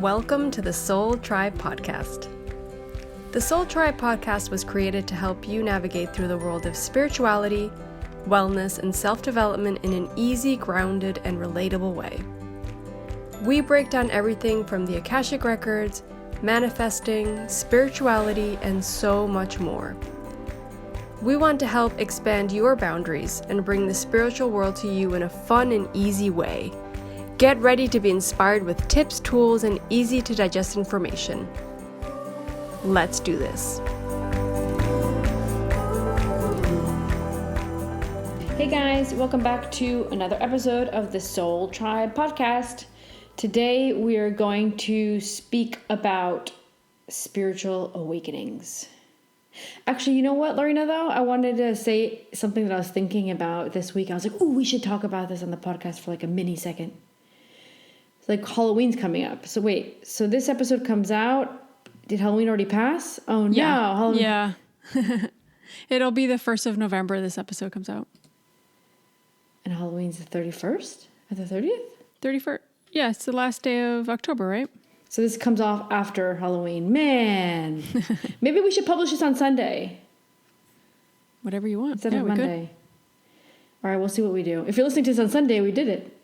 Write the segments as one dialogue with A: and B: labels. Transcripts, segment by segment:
A: Welcome to the Soul Tribe Podcast. The Soul Tribe Podcast was created to help you navigate through the world of spirituality, wellness, and self-development in an easy, grounded, and relatable way. We break down everything from the Akashic Records, manifesting, spirituality, and so much more. We want to help expand your boundaries and bring the spiritual world to you in a fun and easy way. Get ready to be inspired with tips, tools, and easy to digest information. Let's do this.
B: Hey guys, welcome back to another episode of the Soul Tribe Podcast. Today we are going to speak about spiritual awakenings. Actually, you know what, Lorena, though? I wanted to say something that I was thinking about this week. I was like, oh, we should talk about this on the podcast for like a mini second. It's like Halloween's coming up. So wait, so this episode comes out. Did Halloween already pass? Oh, no.
C: Yeah.
B: Halloween.
C: Yeah. It'll be the 1st of November this episode comes out.
B: And Halloween's the 31st? Or the 30th?
C: 31st. Yeah, it's the last day of October, right?
B: So this comes off after Halloween. Man. Maybe we should publish this on Sunday.
C: Whatever you want.
B: Instead of Monday. All right, we'll see what we do. If you're listening to this on Sunday, we did it.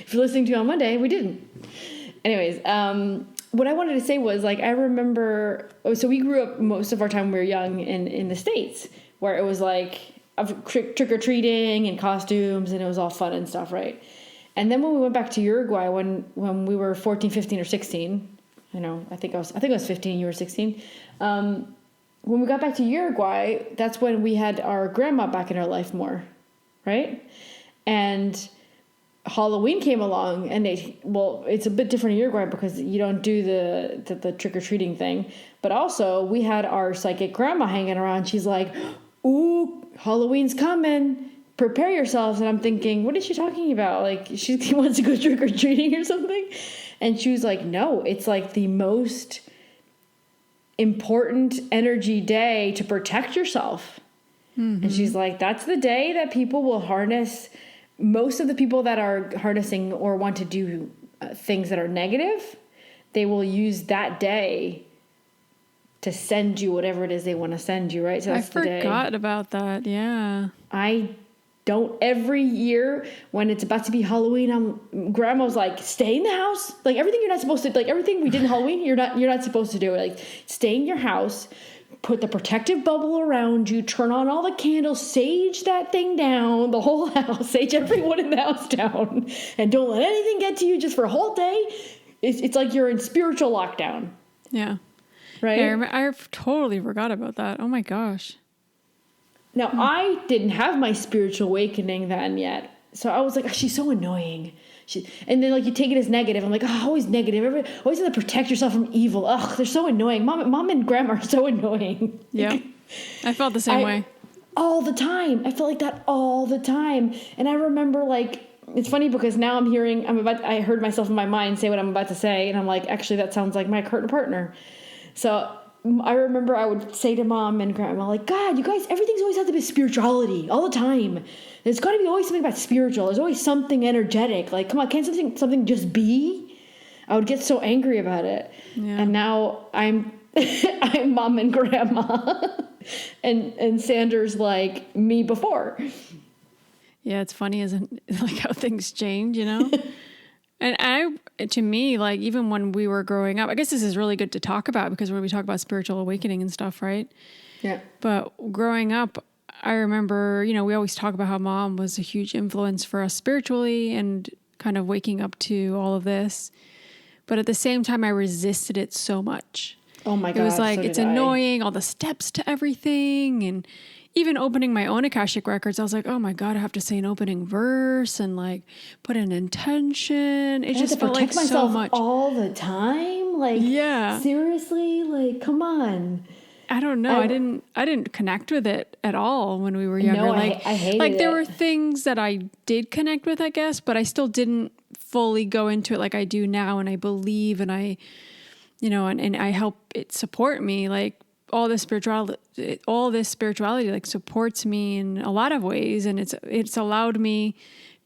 B: If you're listening to it on Monday, we didn't. Anyways, what I wanted to say was, like, I remember, so we grew up most of our time when we were young in the States, where it was like trick-or-treating and costumes, and it was all fun and stuff, right? And then when we went back to Uruguay, when we were 14, 15, or 16, I think I was 15, you were 16. When we got back to Uruguay, that's when we had our grandma back in our life more, right? And Halloween came along, and it's a bit different in Uruguay because you don't do the trick-or-treating thing. But also, we had our psychic grandma hanging around. She's like, ooh, Halloween's coming. Prepare yourselves. And I'm thinking, what is she talking about? Like, she wants to go trick-or-treating or something? And she was like, no, it's like the most important energy day to protect yourself. Mm-hmm. And she's like, that's the day that people will harness. Most of the people that are harnessing or want to do things that are negative, they will use that day to send you whatever it is they want to send you, right? So that's the day.
C: I forgot about that, yeah.
B: I don't. Every year when it's about to be Halloween, grandma's like, stay in the house. Like, everything you're not supposed to, like, everything we did in Halloween, you're not supposed to do. Like, stay in your house. Put the protective bubble around you, turn on all the candles, sage that thing down, the whole house, sage everyone in the house down, and don't let anything get to you just for a whole day. It's like you're in spiritual lockdown.
C: Yeah.
B: Right?
C: Yeah, I totally forgot about that. Oh my gosh.
B: Now, I didn't have my spiritual awakening then yet. So I was like, oh, she's so annoying. And then, like, you take it as negative. I'm like, oh, always negative. Always have to protect yourself from evil. Ugh, they're so annoying. Mom and grandma are so annoying.
C: Yeah. I felt the same way.
B: All the time. I felt like that all the time. And I remember, like, it's funny because now I heard myself in my mind say what I'm about to say. And I'm like, actually, that sounds like my current partner. So I remember I would say to Mom and Grandma, like, God, you guys, everything's always had to be spirituality all the time. There's got to be always something about spiritual. There's always something energetic. Like, come on, can't something just be? I would get so angry about it. Yeah. And now I'm Mom and Grandma. and Sanders like me before.
C: Yeah, it's funny, isn't it? Like how things change, you know? And to me, like, even when we were growing up, I guess this is really good to talk about because when we talk about spiritual awakening and stuff, right? Yeah. But growing up, I remember, we always talk about how Mom was a huge influence for us spiritually and kind of waking up to all of this. But at the same time, I resisted it so much. Oh my God. It was like, it's annoying, all the steps to everything. And even opening my own Akashic Records, I was like, oh my God, I have to say an opening verse and like put an intention. It just felt like so much.
B: All the time? Like, yeah. Seriously? Like, come on.
C: I don't know. I didn't connect with it at all when we were younger.
B: No, I hated it.
C: Like, there were things that I did connect with, I guess, but I still didn't fully go into it like I do now. And I believe and I, and I help it support me. Like, all this spirituality like supports me in a lot of ways. And it's allowed me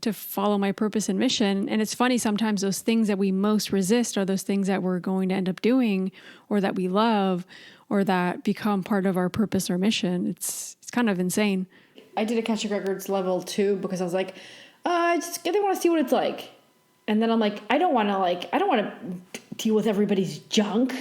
C: to follow my purpose and mission. And it's funny, sometimes those things that we most resist are those things that we're going to end up doing, or that we love, or that become part of our purpose or mission. It's kind of insane.
B: I did Akashic Records level 2 because I was like, I just really want to see what it's like. And then I'm like, I don't want to deal with everybody's junk.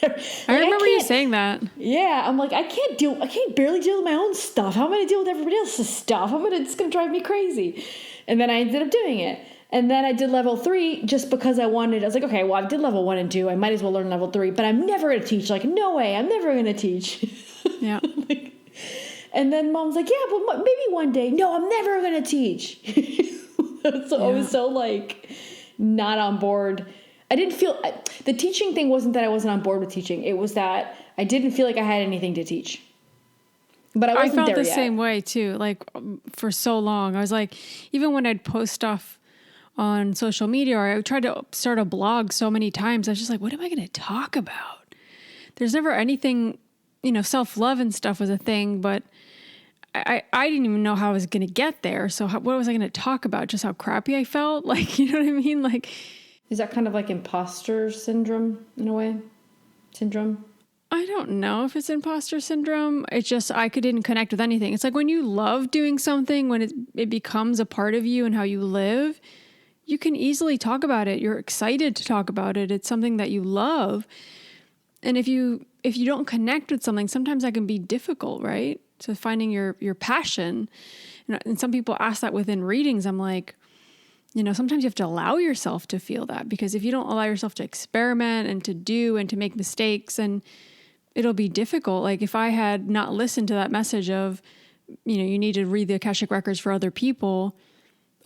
C: I remember you saying that.
B: Yeah, I'm like, I can't barely deal with my own stuff. How am I going to deal with everybody else's stuff? It's going to drive me crazy. And then I ended up doing it. And then I did level 3 just because I was like, okay, well, I did level 1 and 2. I might as well learn level 3, but I'm never going to teach. Like, no way, I'm never going to teach.
C: Yeah.
B: And then Mom's like, yeah, but maybe one day. No, I'm never going to teach. So I was so like not on board. I didn't feel the teaching thing wasn't that I wasn't on board with teaching. It was that I didn't feel like I had anything to teach. But I wasn't there yet.
C: I felt the same way too. Like for so long, I was like, even when I'd post stuff on social media, or I tried to start a blog so many times, I was just like, what am I going to talk about? There's never anything, self-love and stuff was a thing, but I didn't even know how I was going to get there. So what was I going to talk about? Just how crappy I felt? Like, you know what I mean? Like,
B: is that kind of like imposter syndrome in a way? Syndrome?
C: I don't know if it's imposter syndrome. It's just I didn't connect with anything. It's like when you love doing something, when it becomes a part of you and how you live, you can easily talk about it. You're excited to talk about it. It's something that you love. And if you don't connect with something, sometimes that can be difficult, right? So finding your passion. And some people ask that within readings. I'm like, sometimes you have to allow yourself to feel that, because if you don't allow yourself to experiment and to do and to make mistakes, and it'll be difficult. Like if I had not listened to that message of, you need to read the Akashic Records for other people,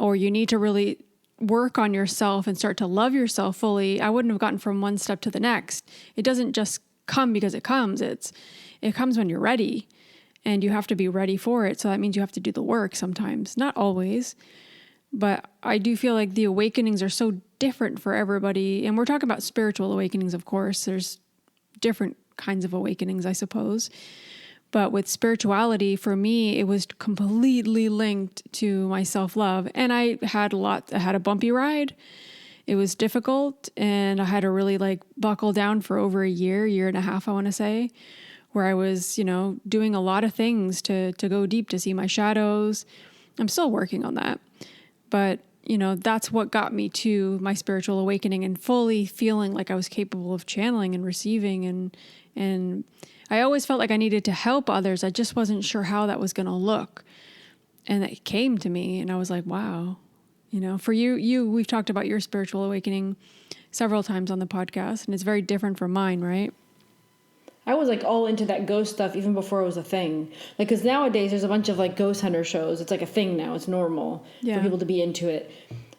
C: or you need to really work on yourself and start to love yourself fully, I wouldn't have gotten from one step to the next. It doesn't just come because it comes. It comes when you're ready, and you have to be ready for it. So that means you have to do the work sometimes, not always. But I do feel like the awakenings are so different for everybody. And we're talking about spiritual awakenings, of course. There's different kinds of awakenings, I suppose. But with spirituality, for me, it was completely linked to my self-love. And I had a bumpy ride. It was difficult. And I had to really buckle down for over a year and a half, I want to say, where I was, doing a lot of things to go deep, to see my shadows. I'm still working on that. But, that's what got me to my spiritual awakening and fully feeling like I was capable of channeling and receiving. And I always felt like I needed to help others. I just wasn't sure how that was going to look. And it came to me, and I was like, wow. For you, we've talked about your spiritual awakening several times on the podcast, and it's very different from mine, right?
B: I was all into that ghost stuff even before it was a thing. Because nowadays there's a bunch of ghost hunter shows. It's a thing now. It's normal for people to be into it.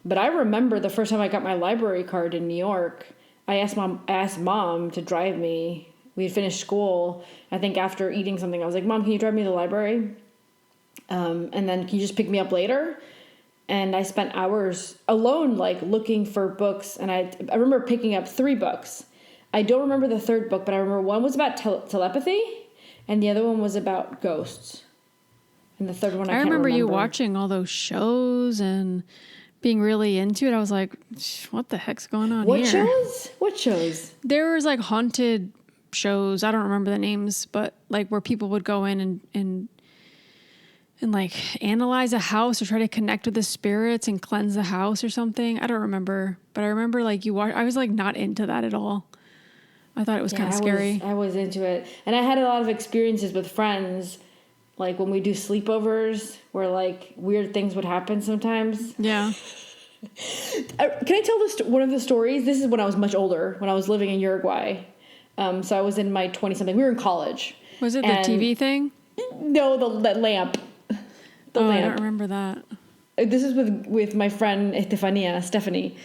B: But I remember the first time I got my library card in New York, I asked mom to drive me. We had finished school. I think after eating something, I was like, Mom, can you drive me to the library? And then can you just pick me up later? And I spent hours alone, looking for books. And I remember picking up 3 books. I don't remember the third book, but I remember one was about telepathy, and the other one was about ghosts. And the third one I can't remember.
C: I remember you watching all those shows and being really into it. I was like, what the heck's going on here?
B: What shows?
C: There was haunted shows. I don't remember the names, but where people would go in and analyze a house or try to connect with the spirits and cleanse the house or something. I don't remember, but I remember I was not into that at all. I thought it was kind of scary.
B: I was into it. And I had a lot of experiences with friends, when we do sleepovers, where weird things would happen sometimes.
C: Yeah.
B: Can I tell one of the stories? This is when I was much older, when I was living in Uruguay. So I was in my 20-something. We were in college.
C: Was it the TV thing?
B: No, the lamp. The lamp.
C: I don't remember that.
B: This is with my friend Stephanie.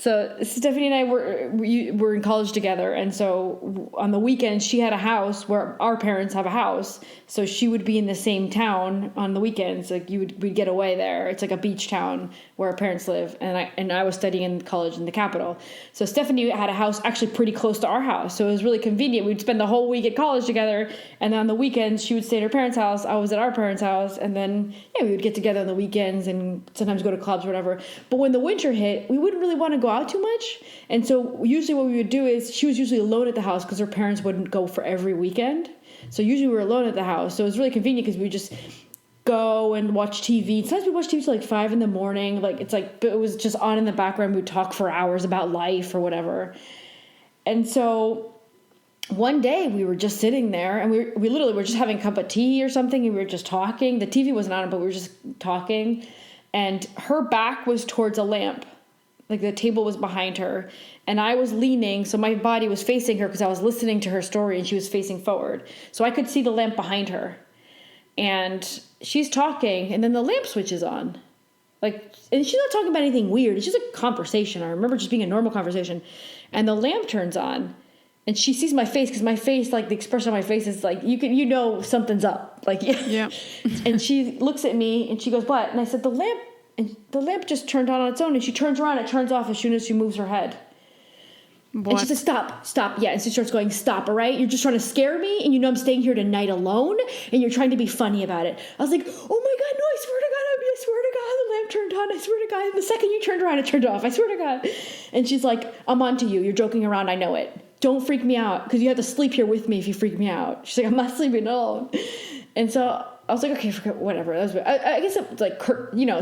B: So Stephanie and I were in college together, and so on the weekends she had a house where our parents have a house, so she would be in the same town on the weekends. Like we'd get away there. It's like a beach town where our parents live, and I was studying in college in the capital. So Stephanie had a house actually pretty close to our house, so it was really convenient. We'd spend the whole week at college together, and then on the weekends she would stay at her parents' house. I was at our parents' house, and then we would get together on the weekends and sometimes go to clubs or whatever. But when the winter hit, we wouldn't really want to go out too much, and so usually what we would do is she was usually alone at the house because her parents wouldn't go for every weekend. So usually we were alone at the house, so it was really convenient because we just go and watch TV. Sometimes we watch TV till like 5 a.m. Like it's like, but it was just on in the background. We'd talk for hours about life or whatever. And so one day we were just sitting there, and we literally were just having a cup of tea or something, and we were just talking. The TV wasn't on, but we were just talking, and her back was towards a lamp. Like the table was behind her, and I was leaning, so my body was facing her because I was listening to her story, and she was facing forward. So I could see the lamp behind her. And she's talking, and then the lamp switches on. Like, and she's not talking about anything weird. It's just a conversation. I remember just being a normal conversation. And the lamp turns on, and she sees my face, because my face, like the expression on my face is like, you know something's up. Like, yeah. And she looks at me, and she goes, "What?" And I said, the lamp just turned on its own, and she turns around, it turns off as soon as she moves her head. What? And she says, stop. Yeah. And she starts going, "Stop, all right? You're just trying to scare me, and you know I'm staying here tonight alone, and you're trying to be funny about it." I was like, "Oh my God, no, I swear to God, the lamp turned on. I swear to God. And the second you turned around, it turned off. I swear to God." And she's like, "I'm on to you. You're joking around. I know it. Don't freak me out, because you have to sleep here with me if you freak me out." She's like, "I'm not sleeping alone." And so I was like, okay, whatever. That was, I guess it was like,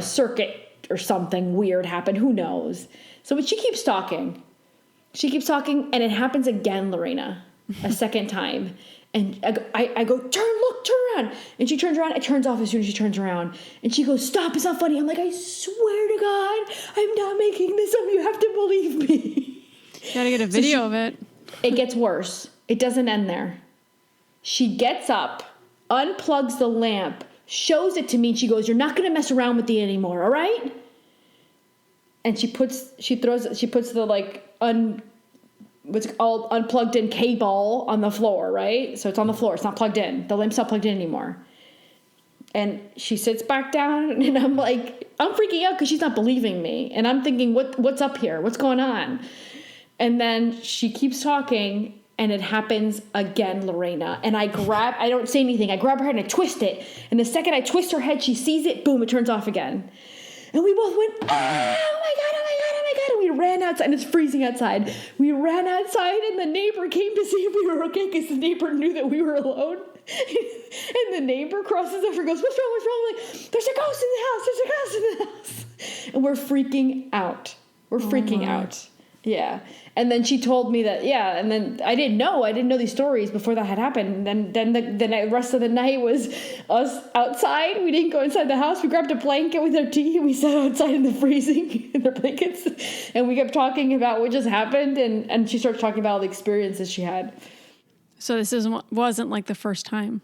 B: circuit or something weird happened. Who knows? So, but she keeps talking. And it happens again, Lorena, a second time. And I go, turn around. And she turns around. It turns off as soon as she turns around. And she goes, "Stop, it's not funny." I'm like, "I swear to God, I'm not making this up. You have to believe me."
C: You gotta get a video of it.
B: It gets worse. It doesn't end there. She gets up, unplugs the lamp, shows it to me, and she goes, "You're not going to mess around with it anymore, all right?" And she puts the unplugged in cable on the floor, right? So it's on the floor. It's not plugged in. The lamp's not plugged in anymore. And she sits back down, and I'm like, I'm freaking out because she's not believing me. And I'm thinking, what's up here? What's going on? And then she keeps talking, and it happens again, Lorena. And I don't say anything. I grab her head and I twist it. And the second I twist her head, she sees it. Boom, it turns off again. And we both went, "Oh my God. And we ran outside, and it's freezing outside. We ran outside, and the neighbor came to see if we were okay, because the neighbor knew that we were alone. And the neighbor crosses over and goes, "What's wrong? I'm like, "There's a ghost in the house. And we're freaking out. Out. Yeah. And then she told me that, and then I didn't know these stories before that had happened. And then the rest of the night was us outside. We didn't go inside the house. We grabbed a blanket with our tea, and we sat outside in the freezing in our blankets. And we kept talking about what just happened. And she started talking about all the experiences she had.
C: So this wasn't like the first time?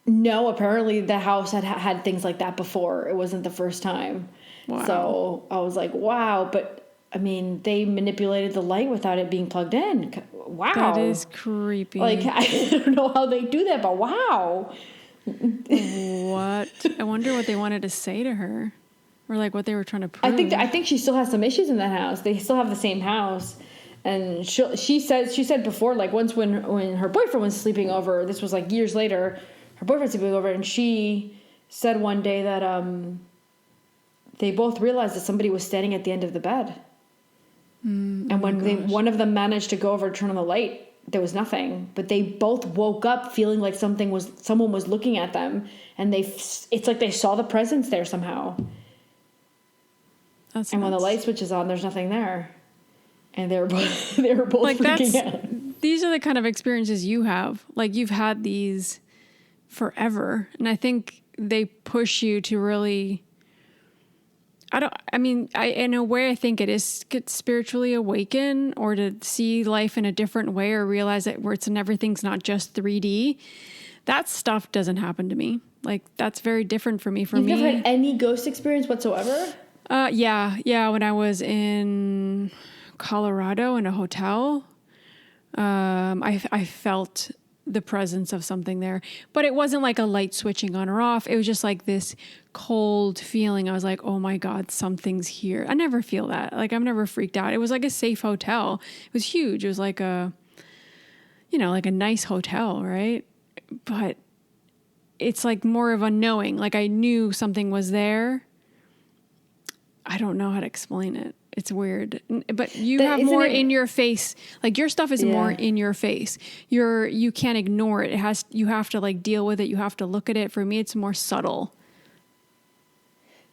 B: No, apparently the house had things like that before. It wasn't the first time. Wow. So I was like, wow. But I mean, they manipulated the light without it being plugged in. Wow.
C: That is creepy.
B: Like, I don't know how they do that, but wow.
C: What? I wonder what they wanted to say to her, or like what they were trying to prove.
B: I think she still has some issues in that house. They still have the same house. And she said before, like once when her boyfriend was sleeping over, this was like years later, her boyfriend sleeping over, and she said one day that they both realized that somebody was standing at the end of the bed. And when one of them managed to go over and turn on the light, there was nothing. But they both woke up feeling like someone was looking at them, and it's like they saw the presence there somehow. That's when the light switches on, there's nothing there, and they were both like freaking out.
C: These are the kind of experiences you have. Like you've had these forever, and I think they push you to really. In a way, I think it is get spiritually awaken, or to see life in a different way, or realize that everything's not just 3D. That stuff doesn't happen to me. Like that's very different for me.
B: You've never had any ghost experience whatsoever?
C: Yeah. When I was in Colorado in a hotel. I felt the presence of something there, but it wasn't like a light switching on or off. It was just like this cold feeling. I was like, oh my God, something's here. I never feel that. Like I'm never freaked out. It was like a safe hotel. It was huge. It was like like a nice hotel, right? But it's like more of a knowing. Like I knew something was there. I don't know how to explain it. It's weird, but you have more in your face. Like your stuff is more in your face. You can't ignore it. You have to like deal with it. You have to look at it. For me, it's more subtle.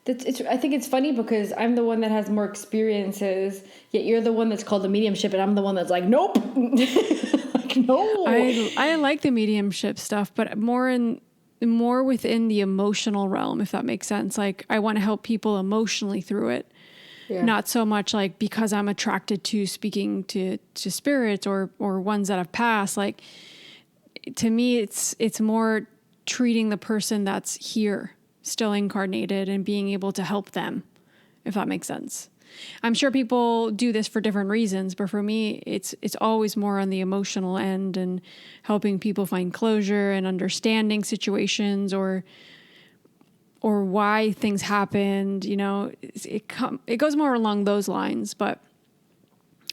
B: I think it's funny because I'm the one that has more experiences, yet you're the one that's called the mediumship, and I'm the one that's like, nope. Like, no.
C: I like the mediumship stuff, but more within the emotional realm, if that makes sense. Like I want to help people emotionally through it. Yeah. Not so much like because I'm attracted to speaking to spirits or ones that have passed. Like to me, it's more treating the person that's here, still incarnated, and being able to help them, if that makes sense. I'm sure people do this for different reasons, but for me, it's always more on the emotional end and helping people find closure and understanding situations or why things happened, it goes more along those lines. But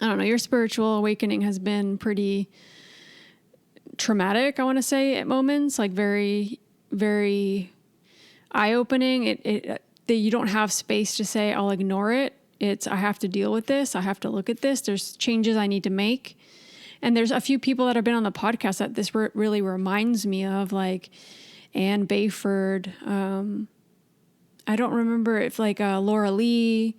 C: I don't know, your spiritual awakening has been pretty traumatic, I want to say, at moments, like very, very eye-opening. That you don't have space to say, I'll ignore it. It's, I have to deal with this. I have to look at this. There's changes I need to make. And there's a few people that have been on the podcast that this really reminds me of, like Ann Bayford, I don't remember if like Laura Lee.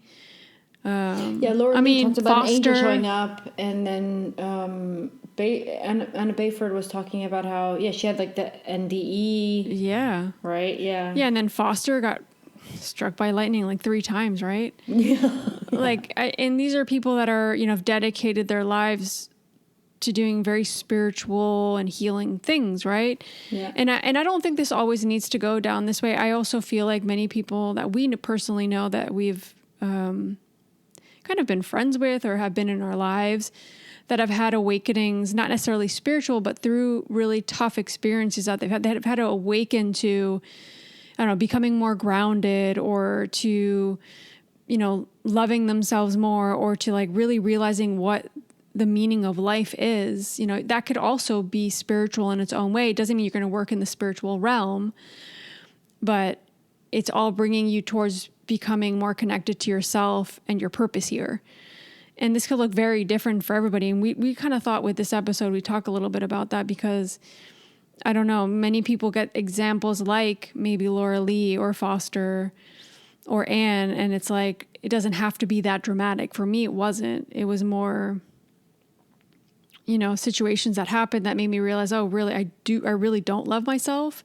B: Laura Lee talked about an angel showing up, and then Anna Bayford was talking about how she had like the NDE. Yeah. Right. Yeah.
C: Yeah, and then Foster got struck by lightning like 3 times, right? Yeah. And these are people that are have dedicated their lives to doing very spiritual and healing things, right? Yeah. And I don't think this always needs to go down this way. I also feel like many people that we personally know that we've kind of been friends with or have been in our lives that have had awakenings, not necessarily spiritual, but through really tough experiences that they've had to awaken to, I don't know, becoming more grounded or to, loving themselves more or to like really realizing what the meaning of life is. That could also be spiritual in its own way. It doesn't mean you're going to work in the spiritual realm, but it's all bringing you towards becoming more connected to yourself and your purpose here. And this could look very different for everybody. And we kind of thought with this episode, we talk a little bit about that because I don't know, many people get examples like maybe Laura Lee or Foster or Anne. And it's like, it doesn't have to be that dramatic. For me, it wasn't. It was more, situations that happened that made me realize, oh, really, I really don't love myself.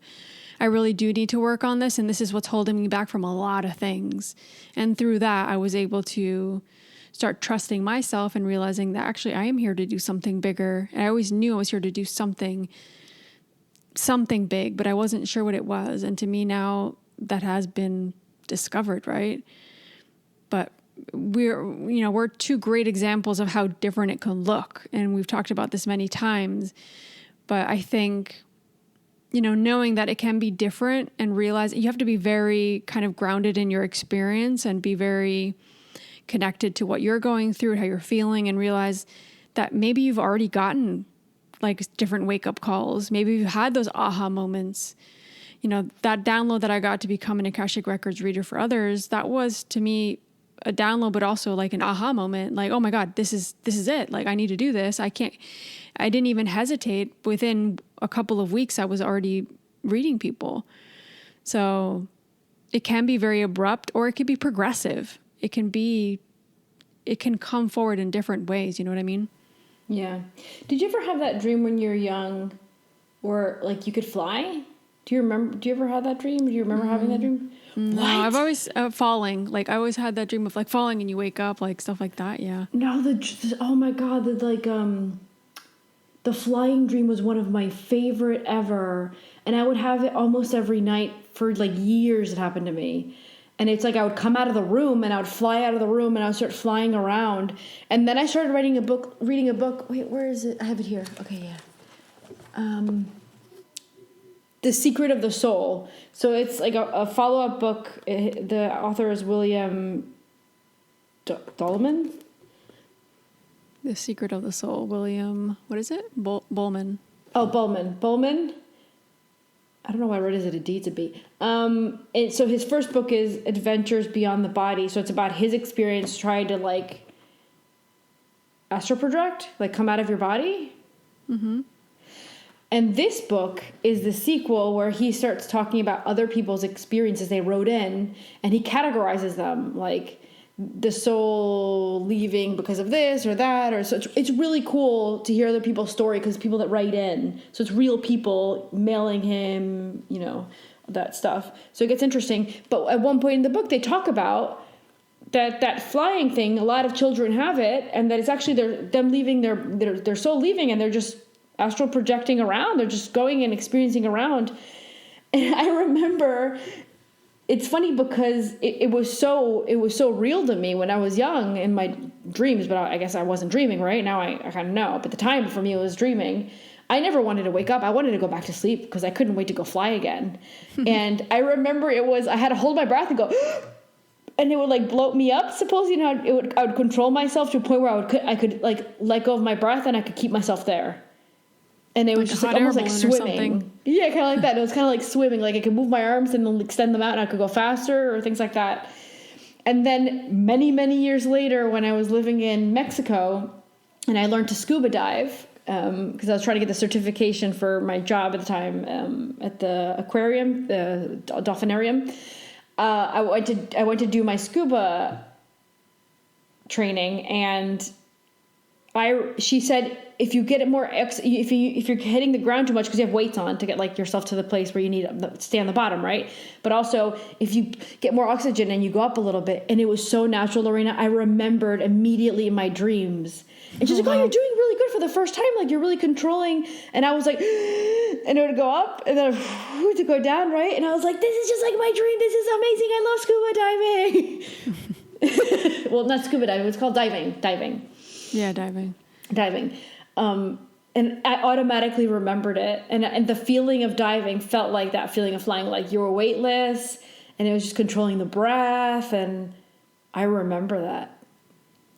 C: I really do need to work on this. And this is what's holding me back from a lot of things. And through that, I was able to start trusting myself and realizing that actually I am here to do something bigger. And I always knew I was here to do something big, but I wasn't sure what it was. And to me now that has been discovered, right? But we're 2 great examples of how different it can look. And we've talked about this many times, but I think, knowing that it can be different and realize you have to be very kind of grounded in your experience and be very connected to what you're going through and how you're feeling and realize that maybe you've already gotten like different wake up calls. Maybe you've had those aha moments. That download that I got to become an Akashic Records reader for others, that was to me a download, but also like an aha moment. Like, oh my God, this is it. Like I need to do this. I didn't even hesitate. Within a couple of weeks, I was already reading people. So it can be very abrupt or it can be progressive. It can come forward in different ways. You know what I mean?
B: Yeah. Did you ever have that dream when you were young where like you could fly? Do you ever have that dream? Do you remember having that dream?
C: No, what? I've always falling. Like I always had that dream of like falling and you wake up, like stuff like that. Yeah.
B: No, oh my God, the flying dream was one of my favorite ever, and I would have it almost every night for like years. It happened to me, And it's like I would come out of the room and I would fly out of the room and I would start flying around. And then I started reading a book. Wait, where is it? I have it here. Okay, yeah. The Secret of the Soul. So it's like a follow-up book. The author is William Dolman.
C: The Secret of the Soul, William, what is it? Bowman.
B: Oh, Bowman. I don't know why I wrote it as a D, it's a B. And so his first book is Adventures Beyond the Body. So it's about his experience trying to like astral project, like come out of your body. Mm-hmm. And this book is the sequel where he starts talking about other people's experiences they wrote in, and he categorizes them like the soul leaving because of this or that, or so it's really cool to hear other people's story because people that write in, so it's real people mailing him, you know, that stuff. So it gets interesting. But at one point in the book, they talk about that flying thing. A lot of children have it, and that it's actually them leaving their soul leaving, and they're just astral projecting around. They're just going and experiencing around. And I remember. It's funny because it was so real to me when I was young in my dreams, but I guess I wasn't dreaming, right? Now I kind of know. But at the time for me, it was dreaming. I never wanted to wake up. I wanted to go back to sleep because I couldn't wait to go fly again. And I remember I had to hold my breath and go, and it would like bloat me up. Suppose, you know, I would control myself to a point where I could like let go of my breath and I could keep myself there. And it was just like almost like swimming. Yeah, kind of like that. It was kind of like swimming. Like I could move my arms and then extend them out and I could go faster or things like that. And then many, many years later when I was living in Mexico and I learned to scuba dive because I was trying to get the certification for my job at the time at the aquarium, the dolphinarium. I went to do my scuba training and she said, if you get it more, if you're hitting the ground too much because you have weights on to get like yourself to the place where you need to stay on the bottom, right? But also if you get more oxygen and you go up a little bit, and it was so natural, Lorena. I remembered immediately in my dreams, and she's like, "Oh, you're doing really good for the first time. Like you're really controlling." And I was like, and it would go up, and then to go down, right? And I was like, "This is just like my dream. This is amazing. I love scuba diving." Well, not scuba diving. It's called diving.
C: Yeah, diving.
B: And I automatically remembered it. And the feeling of diving felt like that feeling of flying, like you were weightless and it was just controlling the breath. And I remember that.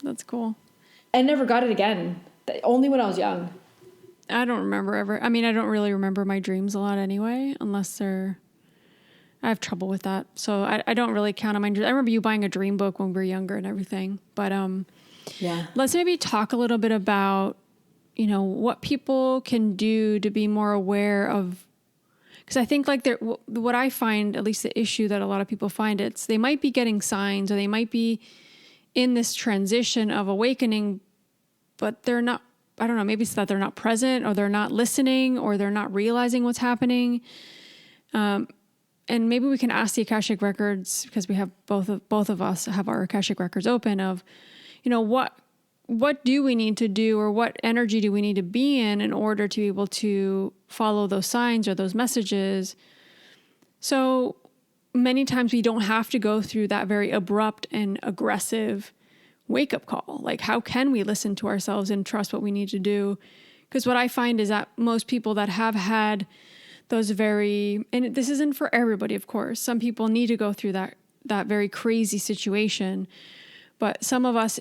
C: That's cool.
B: I never got it again. Only when I was young.
C: I don't remember ever. I mean, I don't really remember my dreams a lot anyway, unless I have trouble with that. So I don't really count on my dreams. I remember you buying a dream book when we were younger and everything. But
B: yeah. Let's
C: maybe talk a little bit about, you know, what people can do to be more aware of, because I think like what I find, at least the issue that a lot of people find, it's they might be getting signs or they might be in this transition of awakening, but they're not, I don't know, maybe it's that they're not present or they're not listening or they're not realizing what's happening. And maybe we can ask the Akashic Records, because we have both of us have our Akashic Records open, of, you know, what do we need to do or what energy do we need to be in order to be able to follow those signs or those messages? So many times we don't have to go through that very abrupt and aggressive wake-up call. Like, how can we listen to ourselves and trust what we need to do? Because what I find is that most people that have had those and this isn't for everybody, of course. Some people need to go through that very crazy situation. But some of us,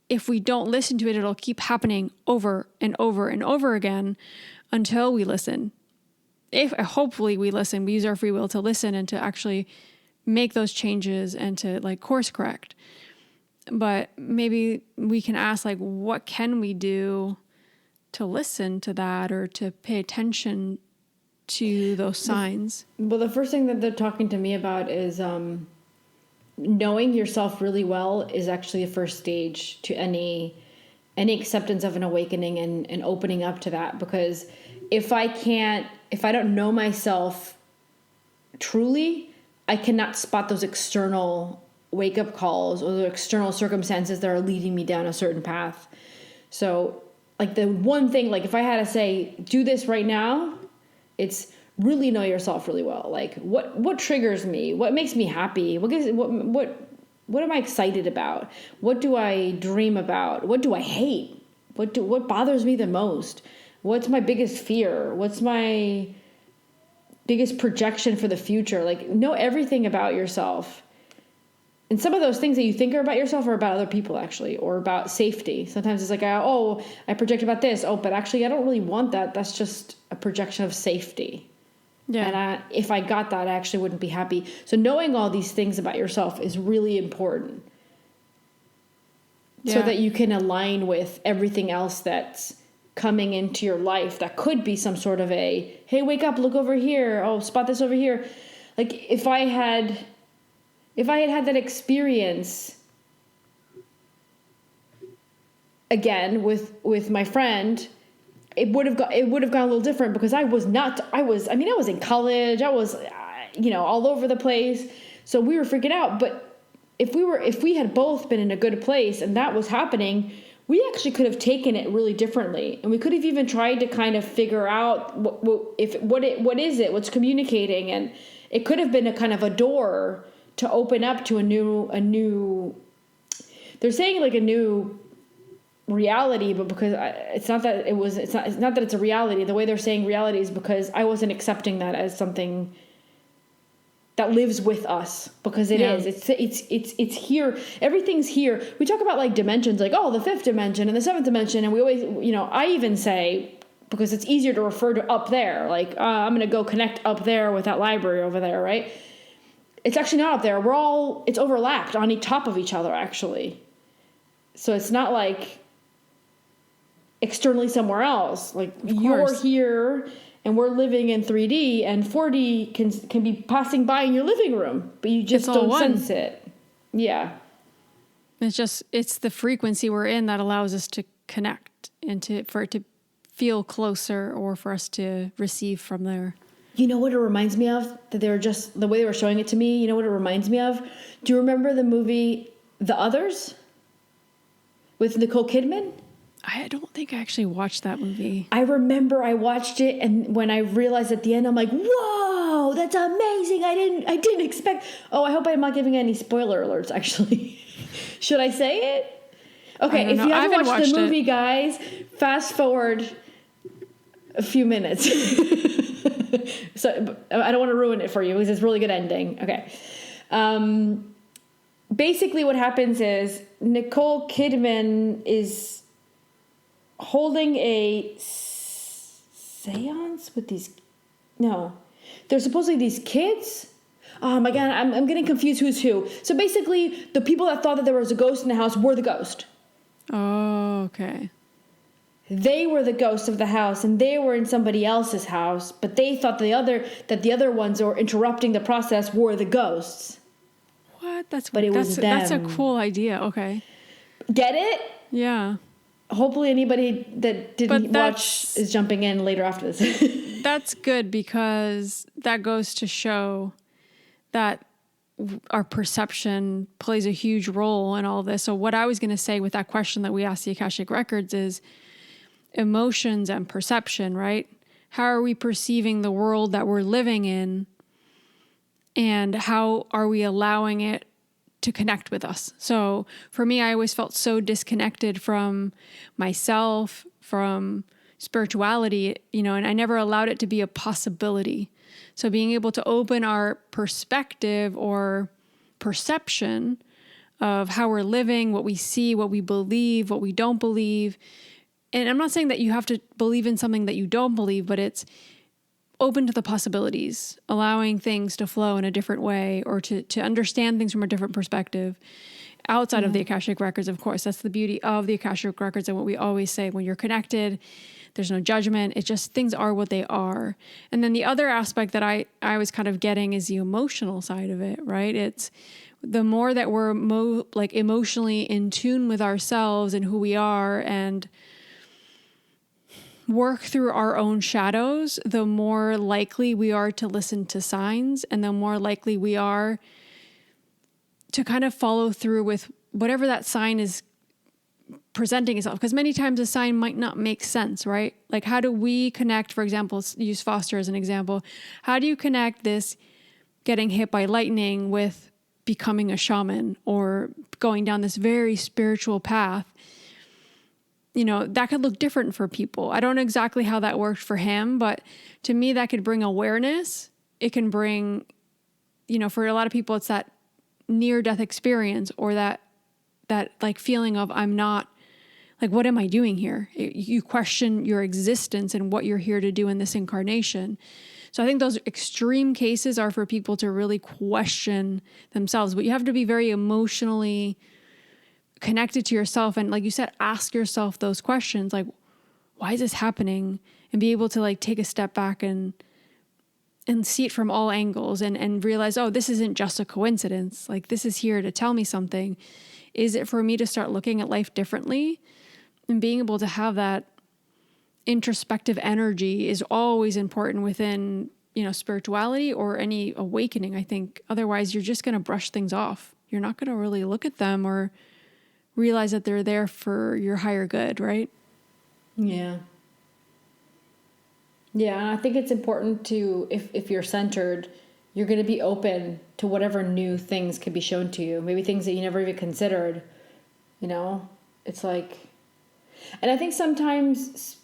C: if we don't listen to it, it'll keep happening over and over and over again until we listen. Hopefully we listen, we use our free will to listen and to actually make those changes and to like course correct. But maybe we can ask, like, what can we do to listen to that or to pay attention to those signs?
B: Well, the first thing that they're talking to me about is knowing yourself really well is actually the first stage to any acceptance of an awakening and opening up to that. Because if I don't know myself truly, I cannot spot those external wake-up calls or the external circumstances that are leading me down a certain path. So like the one thing, like if I had to say, do this right now, it's really know yourself really well. Like what triggers me? What makes me happy? What am I excited about? What do I dream about? What do I hate? What bothers me the most? What's my biggest fear? What's my biggest projection for the future? Like, know everything about yourself. And some of those things that you think are about yourself are about other people, actually, or about safety. Sometimes it's like, oh, I project about this. Oh, but actually, I don't really want that. That's just a projection of safety. Yeah. And if I got that, I actually wouldn't be happy. So knowing all these things about yourself is really important. Yeah. So that you can align with everything else that's coming into your life that could be some sort of a, hey, wake up, look over here. Oh, spot this over here. Like if I had that experience again with my friend, it would have gone a little different, because I was in college, I was all over the place. So we were freaking out. But if we had both been in a good place and that was happening, we actually could have taken it really differently. And we could have even tried to kind of figure out what is it, what's communicating. And it could have been a kind of a door to open up to a new, they're saying like a new reality, but because it's not that it's a reality. The way they're saying reality is because I wasn't accepting that as something that lives with us, because it is. It's here. Everything's here. We talk about like dimensions, like, oh, the fifth dimension and the seventh dimension, and we always, I even say, because it's easier to refer to up there, like I'm going to go connect up there with that library over there, right? It's actually not up there. It's overlapped on top of each other, actually. So it's not like externally somewhere else. Like you're here and we're living in 3D, and 4D can be passing by in your living room, but you just don't sense it. Yeah.
C: It's the frequency we're in that allows us to connect and for it to feel closer, or for us to receive from there.
B: You know what it reminds me of? That they were just, the way they were showing it to me, you know what it reminds me of? Do you remember the movie The Others with Nicole Kidman?
C: I don't think I actually watched that movie.
B: I remember I watched it, and when I realized at the end, I'm like, whoa, that's amazing. I didn't expect. Oh, I hope I'm not giving any spoiler alerts, actually. Should I say it? Okay, if you haven't watched the movie, guys, fast forward a few minutes. So I don't want to ruin it for you, because it's a really good ending. Okay. Basically what happens is Nicole Kidman is holding a seance with they're supposedly these kids. Oh my God, I'm getting confused who's who. So basically the people that thought that there was a ghost in the house were the ghost.
C: Oh, okay.
B: They were the ghost of the house, and they were in somebody else's house, but they thought the other ones who were interrupting the process were the ghosts.
C: What? That's
B: them.
C: A cool idea. Okay.
B: Get it?
C: Yeah.
B: Hopefully anybody that didn't watch is jumping in later after this.
C: That's good, because that goes to show that our perception plays a huge role in all this. So what I was going to say with that question that we asked the Akashic Records is emotions and perception, right? How are we perceiving the world that we're living in? And how are we allowing it to connect with us? So for me, I always felt so disconnected from myself, from spirituality, and I never allowed it to be a possibility. So being able to open our perspective or perception of how we're living, what we see, what we believe, what we don't believe. And I'm not saying that you have to believe in something that you don't believe, but it's open to the possibilities, allowing things to flow in a different way, or to understand things from a different perspective outside of the Akashic Records, of course. That's the beauty of the Akashic Records, and what we always say, when you're connected, there's no judgment. It's just things are what they are. And then the other aspect that I was kind of getting is the emotional side of it, right? It's the more that we're emotionally in tune with ourselves and who we are, and work through our own shadows, the more likely we are to listen to signs, and the more likely we are to kind of follow through with whatever that sign is presenting itself, because many times a sign might not make sense, right? Like, how do we connect, for example, use Foster as an example. How do you connect this getting hit by lightning with becoming a shaman or going down this very spiritual path? You know, that could look different for people. I don't know exactly how that worked for him, but to me, that could bring awareness. It can bring, you know, for a lot of people, it's that near-death experience, or that like feeling of, I'm not, like, what am I doing here? You question your existence and what you're here to do in this incarnation. So I think those extreme cases are for people to really question themselves, but you have to be very emotionally connected to yourself. And like you said, ask yourself those questions, like, why is this happening? And be able to like take a step back and see it from all angles and realize, oh, this isn't just a coincidence. Like, this is here to tell me something. Is it for me to start looking at life differently? And being able to have that introspective energy is always important within, you know, spirituality or any awakening, I think. Otherwise, you're just going to brush things off. You're not going to really look at them or realize that they're there for your higher good, right?
B: Yeah. Yeah, and I think it's important to, if you're centered, you're going to be open to whatever new things can be shown to you. Maybe things that you never even considered, you know? It's like, and I think sometimes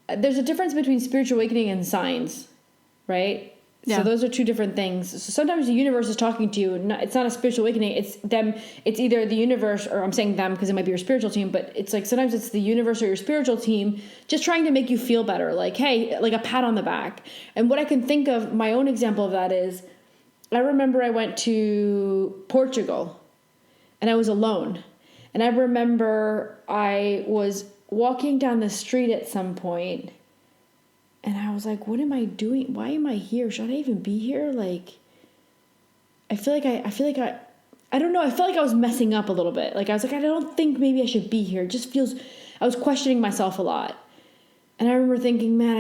B: there's a difference between spiritual awakening and signs, right?
C: Yeah.
B: So those are two different things. So sometimes the universe is talking to you. It's not a spiritual awakening. It's them. It's either the universe, or I'm saying them because it might be your spiritual team, but it's like sometimes it's the universe or your spiritual team just trying to make you feel better. Like, hey, like a pat on the back. And what I can think of, my own example of that is, I remember I went to Portugal and I was alone. And I remember I was walking down the street at some point, and I was like, what am I doing? Why am I here? Should I even be here? Like, I feel like I don't know. I felt like I was messing up a little bit. Like, I was like, I don't think maybe I should be here. It just feels, I was questioning myself a lot. And I remember thinking, man,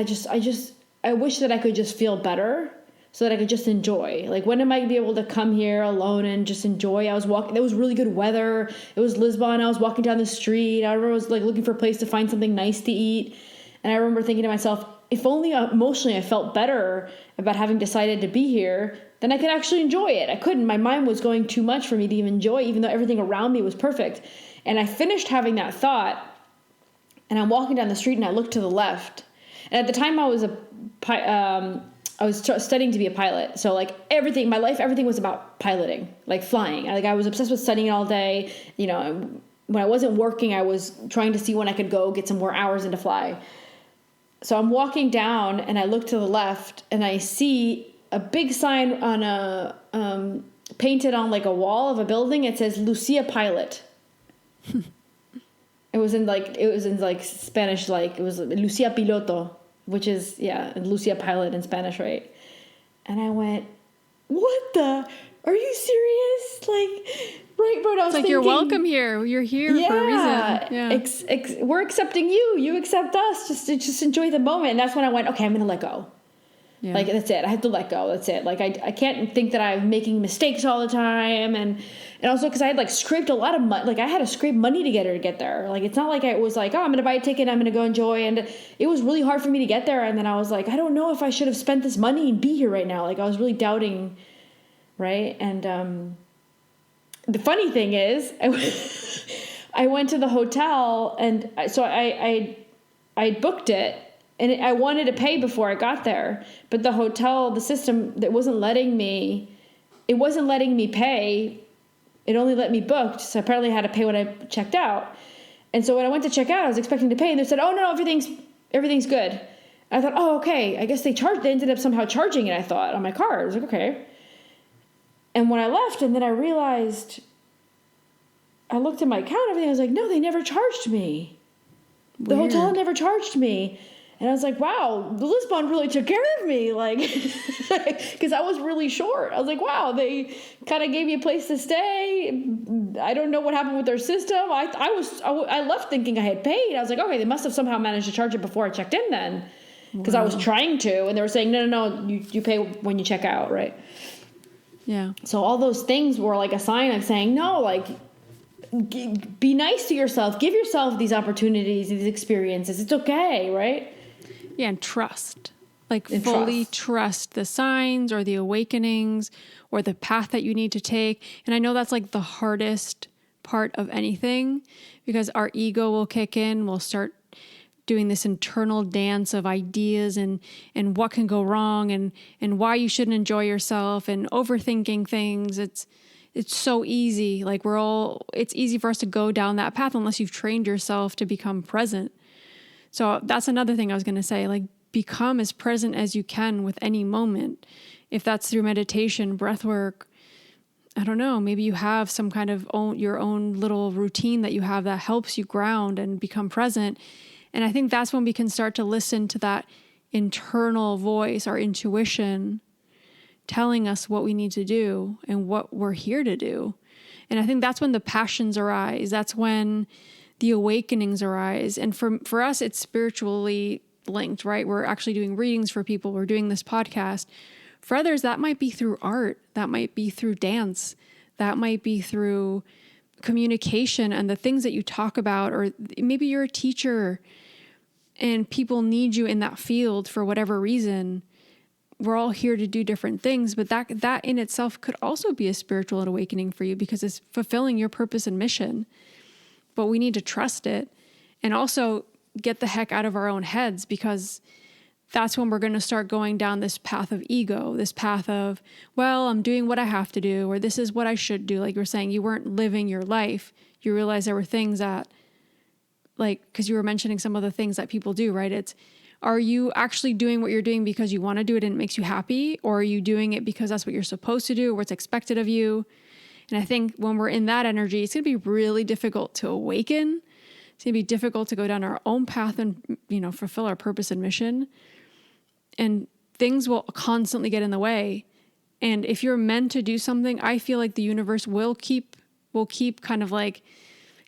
B: I wish that I could just feel better so that I could just enjoy. Like, when am I going to be able to come here alone and just enjoy? I was walking, there was really good weather. It was Lisbon. I was walking down the street. I remember I was like looking for a place to find something nice to eat. And I remember thinking to myself, if only emotionally I felt better about having decided to be here, then I could actually enjoy it. I couldn't. My mind was going too much for me to even enjoy, even though everything around me was perfect. And I finished having that thought, and I'm walking down the street, and I looked to the left. And at the time, I was studying to be a pilot. So like everything, my life, everything was about piloting, like flying. I was obsessed with studying all day. You know, when I wasn't working, I was trying to see when I could go get some more hours in to fly. So I'm walking down, and I look to the left, and I see a big sign on painted on like a wall of a building. It says Lucia Pilot. It was in Spanish, like it was Lucia Piloto, which is, yeah, Lucia Pilot in Spanish, right? And I went, what the? Are you serious? Like, right, but I was
C: like,
B: thinking,
C: you're welcome here. You're here for a reason. Yeah.
B: We're accepting you. You accept us. Just enjoy the moment. And that's when I went, okay, I'm going to let go. Yeah. Like, that's it. I have to let go. That's it. Like, I can't think that I'm making mistakes all the time. And also because I had like scraped a lot of money. Like, I had to scrape money to get there. Like, it's not like I was like, oh, I'm going to buy a ticket. I'm going to go enjoy. And it was really hard for me to get there. And then I was like, I don't know if I should have spent this money and be here right now. Like, I was really doubting. Right. And, the funny thing is, I went to the hotel, and so I booked it, and I wanted to pay before I got there, but the hotel, the system, that wasn't letting me pay. It only let me book, so apparently I had to pay when I checked out. And so when I went to check out, I was expecting to pay, and they said, "Oh no, everything's good." I thought, "Oh, okay." I guess they ended up somehow charging it. I thought on my card. I was like, "Okay." And when I left, and then I realized, I looked at my account and everything. I was like, no, they never charged me. Weird. The hotel never charged me. And I was like, wow, the Lisbon really took care of me. Like, because I was really short. I was like, wow, they kind of gave me a place to stay. I don't know what happened with their system. I left thinking I had paid. I was like, okay, they must have somehow managed to charge it before I checked in then. Because I was trying to. And they were saying, no, you pay when you check out, right?
C: Yeah.
B: So all those things were like a sign of saying, no, like, be nice to yourself. Give yourself these opportunities, these experiences. It's okay, right?
C: Yeah, and trust. Like
B: And
C: fully trust the signs or the awakenings or the path that you need to take. And I know that's like the hardest part of anything, because our ego will kick in. We'll start doing this internal dance of ideas and what can go wrong and why you shouldn't enjoy yourself and overthinking things. It's so easy. Like it's easy for us to go down that path unless you've trained yourself to become present. So that's another thing I was going to say, like, become as present as you can with any moment. If that's through meditation, breath work, I don't know, maybe you have some kind of your own little routine that you have that helps you ground and become present. And I think that's when we can start to listen to that internal voice, our intuition, telling us what we need to do and what we're here to do. And I think that's when the passions arise. That's when the awakenings arise. And for us, it's spiritually linked, right? We're actually doing readings for people. We're doing this podcast. For others, that might be through art. That might be through dance. That might be through communication and the things that you talk about. Or maybe you're a teacher and people need you in that field for whatever reason. We're all here to do different things, but that in itself could also be a spiritual awakening for you, because it's fulfilling your purpose and mission. But we need to trust it and also get the heck out of our own heads, because that's when we're going to start going down this path of ego, this path of, well, I'm doing what I have to do, or this is what I should do. Like you were saying, you weren't living your life. You realize there were things that, like, because you were mentioning some of the things that people do, right? Are you actually doing what you're doing because you want to do it and it makes you happy? Or are you doing it because that's what you're supposed to do, or what's expected of you? And I think when we're in that energy, it's going to be really difficult to awaken. It's going to be difficult to go down our own path and, fulfill our purpose and mission. And things will constantly get in the way. And if you're meant to do something, I feel like the universe will keep kind of like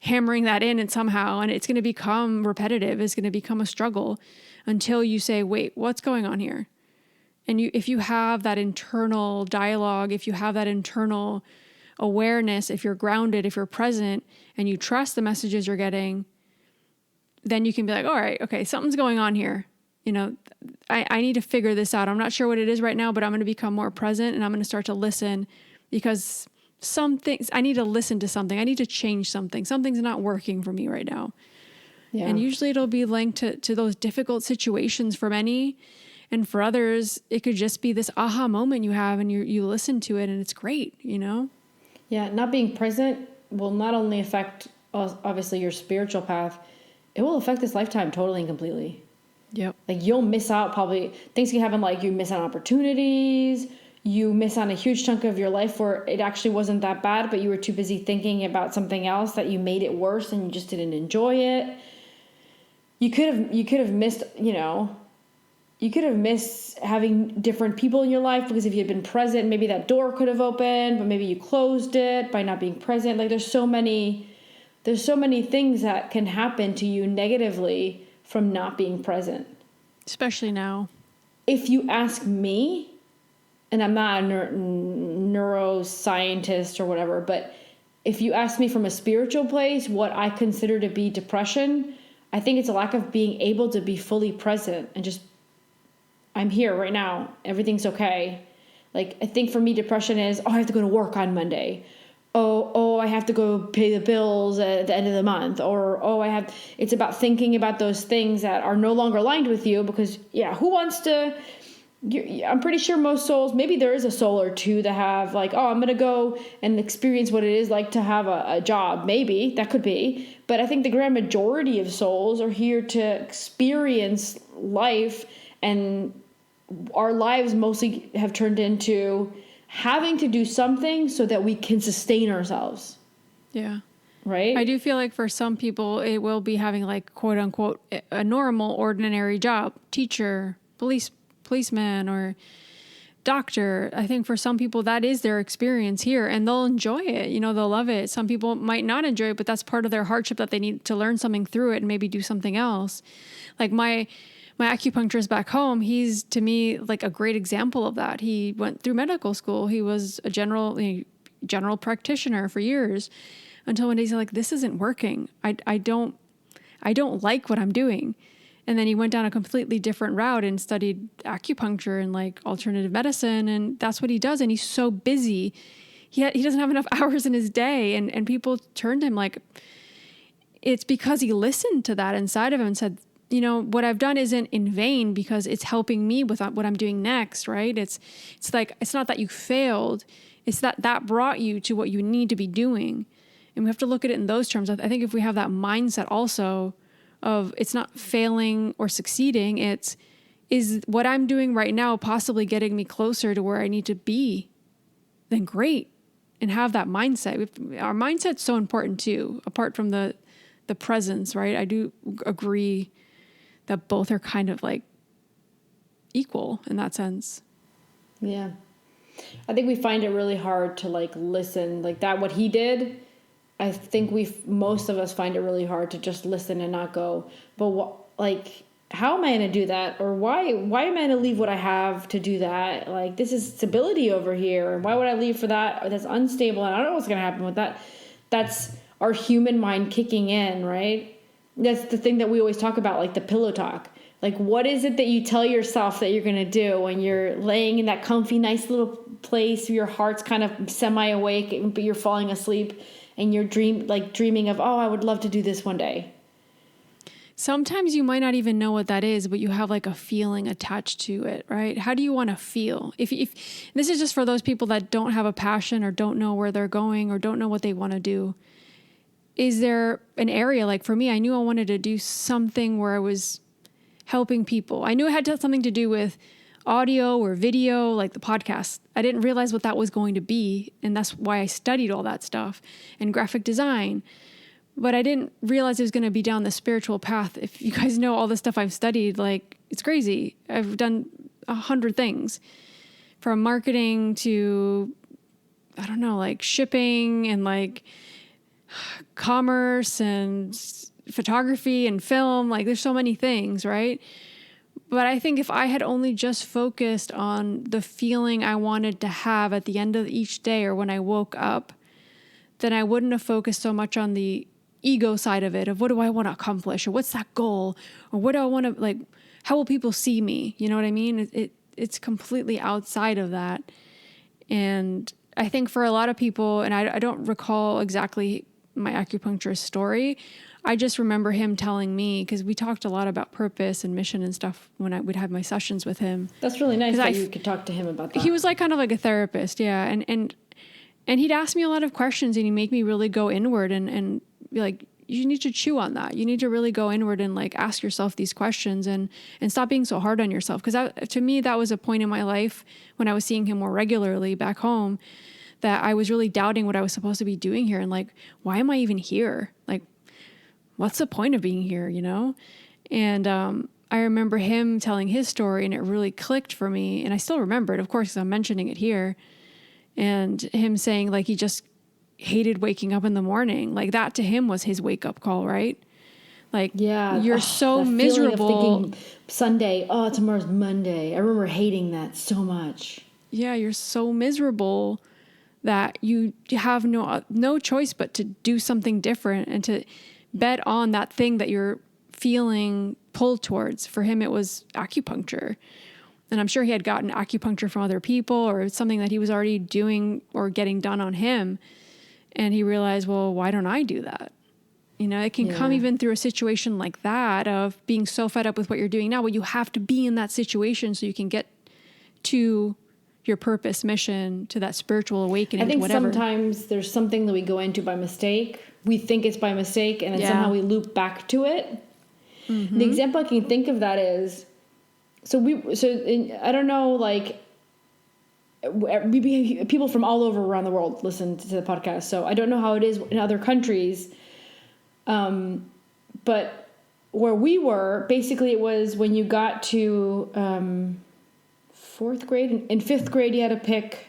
C: hammering that in, and somehow, and it's going to become repetitive. It's going to become a struggle until you say, wait, what's going on here? And if you have that internal dialogue, if you have that internal awareness, if you're grounded, if you're present, and you trust the messages you're getting, then you can be like, all right, okay, something's going on here. I need to figure this out. I'm not sure what it is right now, but I'm going to become more present, and I'm going to start to listen, because some things, I need to listen to something. I need to change something. Something's not working for me right now. Yeah. And usually it'll be linked to those difficult situations for many. And for others, it could just be this aha moment you have, and you listen to it, and it's great,
B: Yeah, not being present will not only affect, obviously, your spiritual path, it will affect this lifetime totally and completely.
C: Yep.
B: Like, you'll miss out, probably, things can happen, like you miss on opportunities, you miss on a huge chunk of your life where it actually wasn't that bad, but you were too busy thinking about something else that you made it worse, and you just didn't enjoy it. You could have missed, you could have missed having different people in your life, because if you had been present, maybe that door could have opened, but maybe you closed it by not being present. Like, there's so many things that can happen to you negatively from not being present.
C: Especially now.
B: If you ask me, and I'm not a neuroscientist or whatever, but if you ask me from a spiritual place, what I consider to be depression, I think it's a lack of being able to be fully present and just, I'm here right now. Everything's okay. Like, I think for me, depression is, I have to go to work on Monday. I have to go pay the bills at the end of the month. Or, it's about thinking about those things that are no longer aligned with you, because, who wants to, I'm pretty sure most souls, maybe there is a soul or two that have like, I'm going to go and experience what it is like to have a job. Maybe that could be. But I think the grand majority of souls are here to experience life, and our lives mostly have turned into having to do something so that we can sustain ourselves.
C: Yeah.
B: Right?
C: I do feel like for some people, it will be having, like, quote unquote, a normal, ordinary job, teacher, policeman, or doctor. I think for some people that is their experience here, and they'll enjoy it. They'll love it. Some people might not enjoy it, but that's part of their hardship, that they need to learn something through it and maybe do something else. Like my acupuncturist back home, he's, to me, like a great example of that. He went through medical school. He was a general practitioner for years until one day he's like, this isn't working. I don't like what I'm doing. And then he went down a completely different route and studied acupuncture and like alternative medicine. And that's what he does. And he's so busy. He doesn't have enough hours in his day. And people turned to him like, it's because he listened to that inside of him and said, you know, what I've done isn't in vain because it's helping me with what I'm doing next, right? It's like, it's not that you failed. It's that brought you to what you need to be doing. And we have to look at it in those terms. I think if we have that mindset also of it's not failing or succeeding, is what I'm doing right now possibly getting me closer to where I need to be, then great. And have that mindset. Our mindset's so important too, apart from the presence, right? I do agree that both are kind of like equal in that sense.
B: Yeah. I think we find it really hard to like listen like that, what he did. I think most of us find it really hard to just listen and not go, but how am I going to do that? Or why am I going to leave what I have to do that? Like, this is stability over here. Why would I leave for that? That's unstable. And I don't know what's going to happen with that. That's our human mind kicking in, right? That's the thing that we always talk about, like the pillow talk. Like, what is it that you tell yourself that you're going to do when you're laying in that comfy, nice little place, your heart's kind of semi-awake, but you're falling asleep and you're dreaming of, oh, I would love to do this one day.
C: Sometimes you might not even know what that is, but you have like a feeling attached to it, right? How do you want to feel? If this is just for those people that don't have a passion or don't know where they're going or don't know what they want to do. Is there an area, like for me, I knew I wanted to do something where I was helping people. I knew it had something to do with audio or video, like the podcast. I didn't realize what that was going to be. And that's why I studied all that stuff and graphic design. But I didn't realize it was going to be down the spiritual path. If you guys know all the stuff I've studied, like it's crazy. I've done 100 things from marketing to, I don't know, like shipping and like commerce and photography and film. Like there's so many things, right? But I think if I had only just focused on the feeling I wanted to have at the end of each day or when I woke up, then I wouldn't have focused so much on the ego side of it, of what do I want to accomplish, or what's that goal, or what do I want to, like, how will people see me? You know what I mean? It's completely outside of that. And I think for a lot of people, and I don't recall exactly my acupuncturist story, I just remember him telling me, because we talked a lot about purpose and mission and stuff when I would have my sessions with him.
B: That's really nice that you could talk to him about that.
C: He was like kind of like a therapist, yeah. And he'd ask me a lot of questions and he'd make me really go inward and be like, you need to chew on that. You need to really go inward and like ask yourself these questions and stop being so hard on yourself. Because to me, that was a point in my life when I was seeing him more regularly back home that I was really doubting what I was supposed to be doing here. And like, why am I even here? Like, what's the point of being here, you know? And I remember him telling his story and it really clicked for me. And I still remember it, of course, because I'm mentioning it here. And him saying like he just hated waking up in the morning. Like that to him was his wake up call, right? Like, yeah, you're so miserable.
B: Thinking Sunday, oh, tomorrow's Monday. I remember hating that so much.
C: Yeah, you're so miserable that you have no choice but to do something different and to bet on that thing that you're feeling pulled towards. For him, it was acupuncture. And I'm sure he had gotten acupuncture from other people or something that he was already doing or getting done on him. And he realized, well, why don't I do that? You know, it can come even through a situation like that of being so fed up with what you're doing now. Well, you have to be in that situation so you can get to your purpose, mission, to that spiritual awakening.
B: I think
C: whatever.
B: Sometimes there's something that we go into by mistake. We think it's by mistake, and then somehow we loop back to it. Mm-hmm. The example I can think of that is, I don't know, like, people from all over around the world listen to the podcast, so I don't know how it is in other countries. But where we were, basically it was when you got to fourth grade. In fifth grade, you had to pick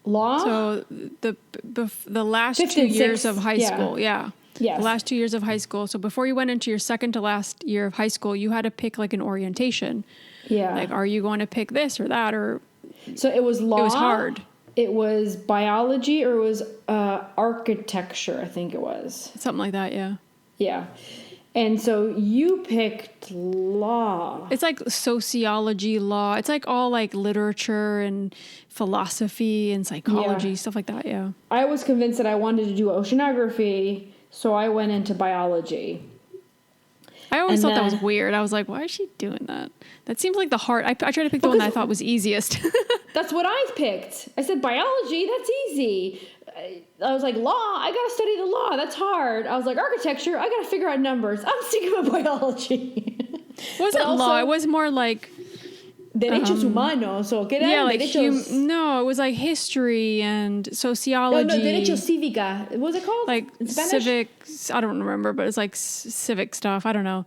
B: law.
C: So the last 2 years of high school, Yes. The last 2 years of high school. So before you went into your second to last year of high school, you had to pick like an orientation. Yeah. Like, are you going to pick this or that? Or
B: so it was law.
C: It was hard.
B: It was biology, or it was architecture, I think it was.
C: Something like that, yeah.
B: Yeah. And so you picked law.
C: It's like sociology, law. It's like all like literature and philosophy and psychology, stuff like that, yeah.
B: I was convinced that I wanted to do oceanography, so I went into biology.
C: I always thought that was weird. I was like, why is she doing that? That seems like the hard... I tried to pick the one that I thought was easiest.
B: That's what I picked. I said, biology, that's easy. I was like, law, I got to study the law. That's hard. I was like, architecture, I got to figure out numbers. I'm sticking with biology.
C: Wasn't law. It was more like...
B: Derechos humanos. So,
C: no, it was like history and sociology.
B: No, derecho cívica. What was it called?
C: Like civics. I don't remember, but it's like civic stuff. I don't know.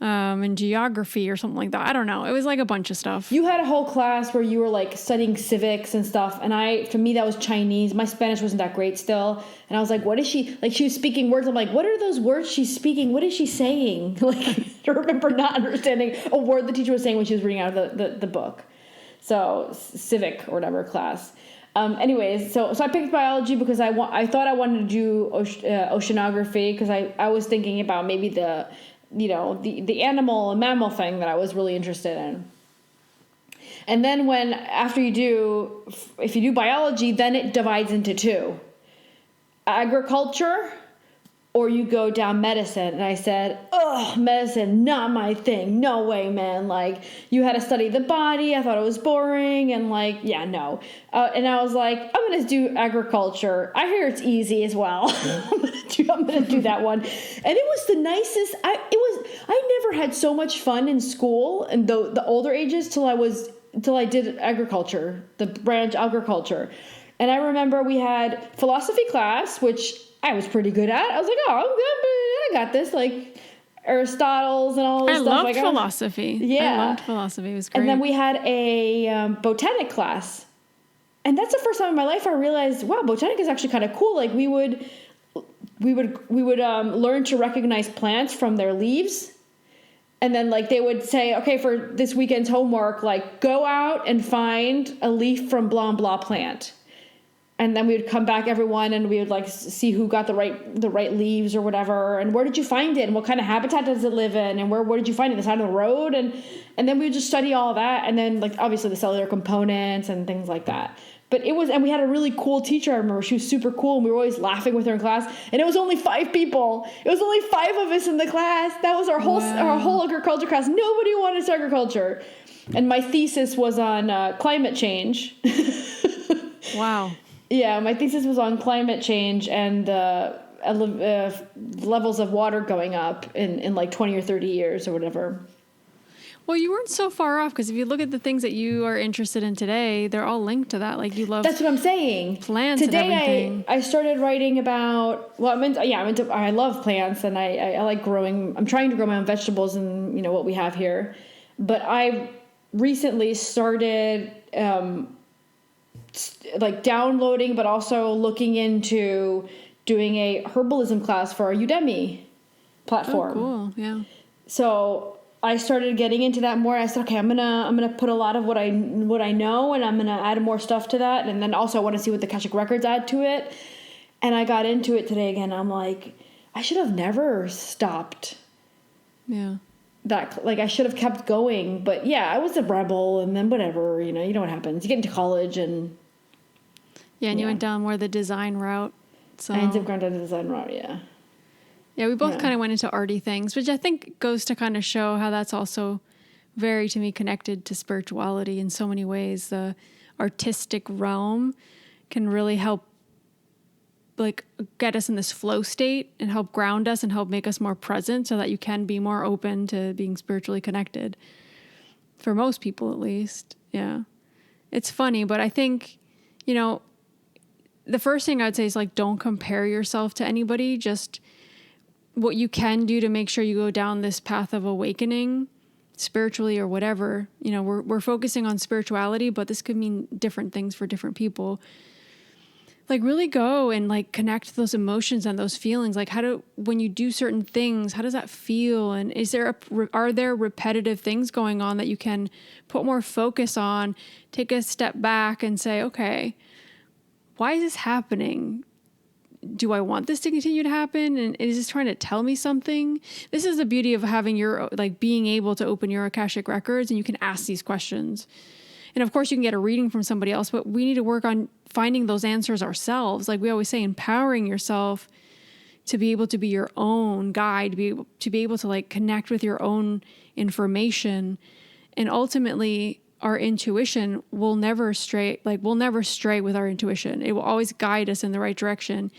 C: And geography or something like that. I don't know. It was like a bunch of stuff.
B: You had a whole class where you were like studying civics and stuff. And for me, that was Chinese. My Spanish wasn't that great still. And I was like, what is she, like she was speaking words. I'm like, what are those words she's speaking? What is she saying? Like, I remember not understanding a word the teacher was saying when she was reading out of the book. So civic or whatever class. Anyways, so I picked biology because I thought I wanted to do oceanography because I was thinking about maybe the animal and mammal thing that I was really interested in. And then if you do biology, then it divides into two. Agriculture, or you go down medicine. And I said, medicine, not my thing. No way, man. Like, you had to study the body. I thought it was boring. And like, yeah, no. And I was like, I'm going to do agriculture. I hear it's easy as well. I'm going to do that one. And it was the nicest. I never had so much fun in school and the older ages till I did agriculture, the branch agriculture. And I remember we had philosophy class, which I was pretty good at. I was like, I'm good, but I got this. Like Aristotle's and all this stuff.
C: I loved philosophy.
B: Yeah.
C: I loved philosophy. It was great.
B: And then we had a botanic class. And that's the first time in my life I realized, wow, botanic is actually kind of cool. Like we would learn to recognize plants from their leaves. And then like they would say, okay, for this weekend's homework, like go out and find a leaf from blah, blah plant. And then we would come back, everyone, and we would like see who got the right leaves or whatever. And where did you find it? And what kind of habitat does it live in? And where did you find it? The side of the road? And then we would just study all of that. And then like obviously the cellular components and things like that. But and we had a really cool teacher. I remember she was super cool, and we were always laughing with her in class. And it was only 5 people. It was only 5 of us in the class. That was our whole agriculture class. Nobody wanted agriculture. And my thesis was on climate change.
C: Wow.
B: Yeah, my thesis was on climate change and levels of water going up in like 20 or 30 years or whatever.
C: Well, you weren't so far off because if you look at the things that you are interested in today, they're all linked to that. Like you love.
B: That's what I'm saying.
C: Plants
B: today
C: and everything.
B: I started writing about. Well, I love plants and I like growing. I'm trying to grow my own vegetables and what we have here, but I recently started. Like downloading, but also looking into doing a herbalism class for our Udemy platform.
C: Oh, cool. Yeah.
B: So I started getting into that more. I said, okay, I'm gonna put a lot of what I know, and I'm gonna add more stuff to that, and then also I want to see what the Akashic Records add to it. And I got into it today again. I'm like, I should have never stopped.
C: Yeah.
B: That like I should have kept going, but yeah, I was a rebel, and then whatever, you know what happens. You get into college and.
C: Yeah, and you went down more the design route. So
B: I ended up going down the design route, yeah.
C: Yeah, we both kind of went into arty things, which I think goes to kind of show how that's also very, to me, connected to spirituality in so many ways. The artistic realm can really help like get us in this flow state and help ground us and help make us more present so that you can be more open to being spiritually connected. For most people, at least. Yeah. It's funny, but I think, the first thing I'd say is like, don't compare yourself to anybody. Just what you can do to make sure you go down this path of awakening spiritually or whatever. We're focusing on spirituality, but this could mean different things for different people. Like really go and like connect those emotions and those feelings. Like when you do certain things, how does that feel? And are there repetitive things going on that you can put more focus on, take a step back and say, okay, why is this happening? Do I want this to continue to happen? And is this trying to tell me something? This is the beauty of having your, like, being able to open your Akashic records, and you can ask these questions. And of course you can get a reading from somebody else, but we need to work on finding those answers ourselves. Like we always say, empowering yourself to be able to be your own guide, to be able to like connect with your own information. And ultimately our intuition will never stray with our intuition. It will always guide us in the right direction.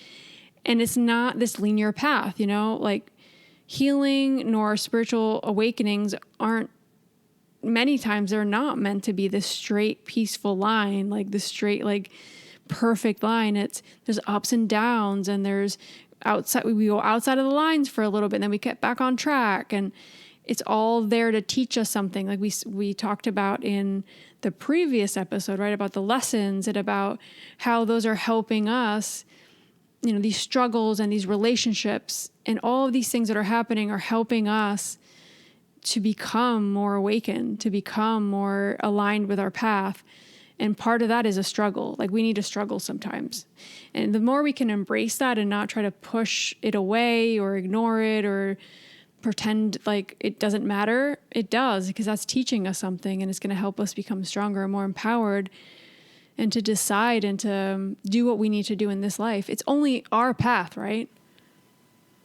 C: And it's not this linear path, you know, like healing nor spiritual awakenings aren't, many times they're not meant to be this straight, peaceful line, like this straight, like perfect line. There's ups and downs, and we go outside of the lines for a little bit, and then we get back on track. And it's all there to teach us something. Like we talked about in the previous episode, right? About the lessons and about how those are helping us, you know, these struggles and these relationships and all of these things that are happening are helping us to become more awakened, to become more aligned with our path. And part of that is a struggle. Like we need to struggle sometimes. And the more we can embrace that and not try to push it away or ignore it or pretend like it doesn't matter, it does, because that's teaching us something, and it's going to help us become stronger and more empowered and to decide and to do what we need to do in this life. It's only our path, right?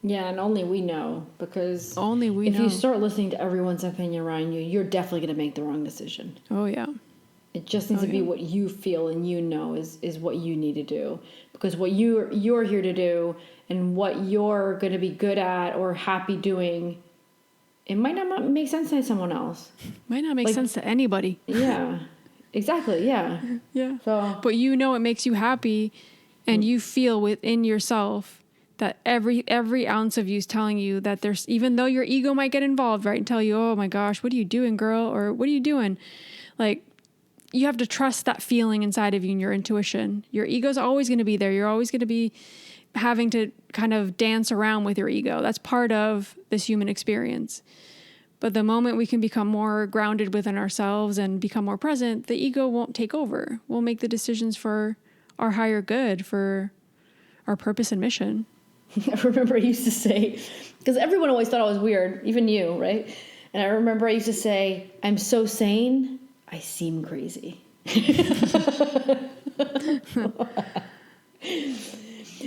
B: Yeah, and only we know, because
C: if
B: you start listening to everyone's opinion around you, you're definitely going to make the wrong decision.
C: Oh, yeah.
B: It just needs to be what you feel and you know is what you need to do. Because what you're here to do and what you're going to be good at or happy doing, it might not make sense to someone else.
C: Might not make sense to anybody.
B: Yeah, exactly, yeah.
C: Yeah.
B: So,
C: but you know it makes you happy, and you feel within yourself that every ounce of you is telling you that there's, even though your ego might get involved, right, and tell you, oh my gosh, what are you doing, girl? Or what are you doing? Like, you have to trust that feeling inside of you and your intuition. Your ego's always going to be there. You're always going to be having to kind of dance around with your ego. That's part of this human experience. But the moment we can become more grounded within ourselves and become more present, the ego won't take over. We'll make the decisions for our higher good, for our purpose and mission.
B: I remember I used to say, because everyone always thought I was weird, even you, right? And I remember I used to say, I'm so sane, I seem crazy.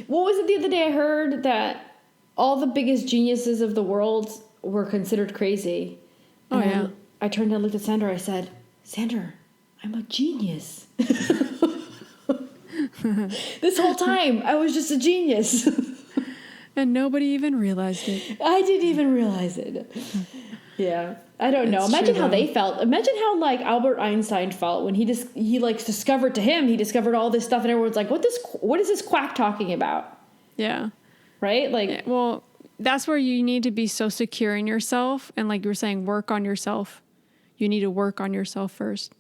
B: What was it the other day I heard that all the biggest geniuses of the world were considered crazy? And
C: yeah.
B: I turned and looked at Sandra. I said, Sandra, I'm a genius. This whole time, I was just a genius.
C: And nobody even realized it.
B: I didn't even realize it. Yeah. I don't know. Imagine how they felt. Imagine how like Albert Einstein felt when he discovered all this stuff, and everyone's like, what is this quack talking about?
C: Yeah.
B: Right? Like,
C: well, that's where you need to be so secure in yourself. And like you were saying, work on yourself. You need to work on yourself first,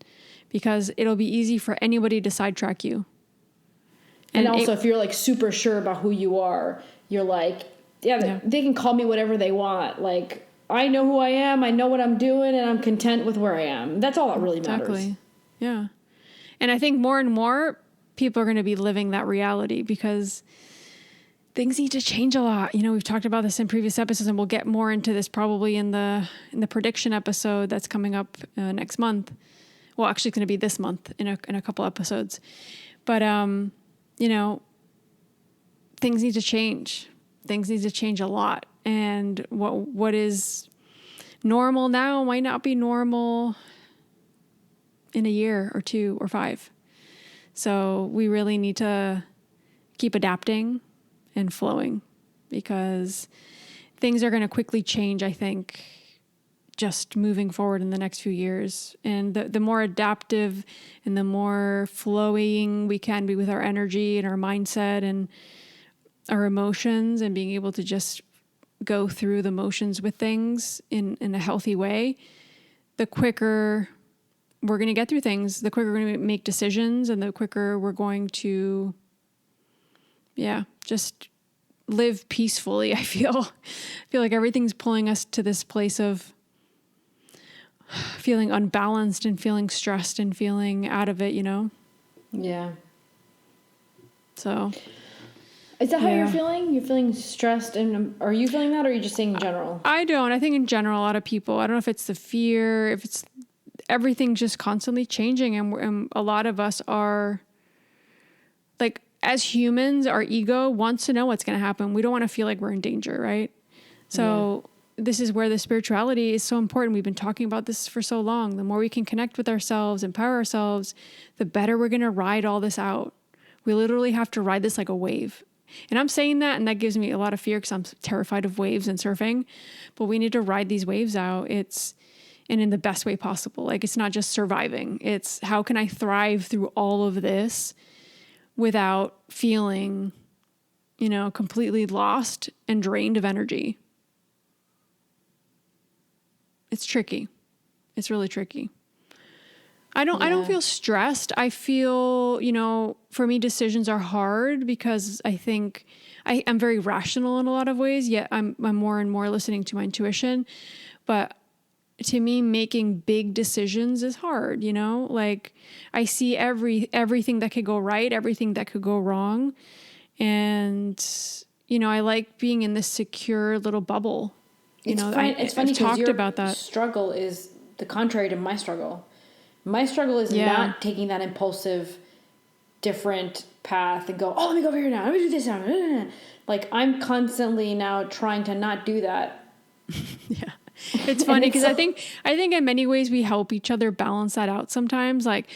C: because it'll be easy for anybody to sidetrack you.
B: And also if you're like super sure about who you are, you're like, they can call me whatever they want. Like, I know who I am. I know what I'm doing, and I'm content with where I am. That's all that really matters.
C: Exactly. Yeah. And I think more and more people are going to be living that reality, because things need to change a lot. You know, we've talked about this in previous episodes, and we'll get more into this probably in the prediction episode that's coming up next month. Well, actually it's going to be this month in a couple episodes. But, you know, things need to change. Things need to change a lot. And what is normal now might not be normal in a year or 2 or 5. So we really need to keep adapting and flowing, because things are going to quickly change, I think, just moving forward in the next few years. And the more adaptive and the more flowing we can be with our energy and our mindset and our emotions, and being able to just go through the motions with things in a healthy way, the quicker we're going to get through things, the quicker we're going to make decisions, and the quicker we're going to, just live peacefully. I feel like everything's pulling us to this place of feeling unbalanced and feeling stressed and feeling out of it, you know?
B: Yeah.
C: So
B: Is that how
C: Yeah.
B: you're feeling? You're feeling stressed, and are you feeling that, or are you just saying in general?
C: I don't. I think in general, a lot of people, I don't know if it's the fear, if it's everything's just constantly changing. And a lot of us are like, as humans, our ego wants to know what's going to happen. We don't want to feel like we're in danger, right? So this is where the spirituality is so important. We've been talking about this for so long. The more we can connect with ourselves, empower ourselves, the better we're going to ride all this out. We literally have to ride this like a wave. And I'm saying that, and that gives me a lot of fear because I'm terrified of waves and surfing. But we need to ride these waves out. And in the best way possible. Like, it's not just surviving. It's how can I thrive through all of this without feeling, completely lost and drained of energy. It's tricky. It's really tricky. I don't feel stressed. I feel, for me, decisions are hard because I think I'm very rational in a lot of ways, yet I'm more and more listening to my intuition. But to me, making big decisions is hard, like I see everything that could go right, everything that could go wrong. And, I like being in this secure little bubble.
B: It's funny because your
C: about that.
B: struggle is the contrary to my struggle. My struggle is not taking that impulsive, different path and go, oh, let me go over here now. Let me do this now. Like, I'm constantly now trying to not do that.
C: Yeah. It's funny because I think in many ways we help each other balance that out sometimes. Like,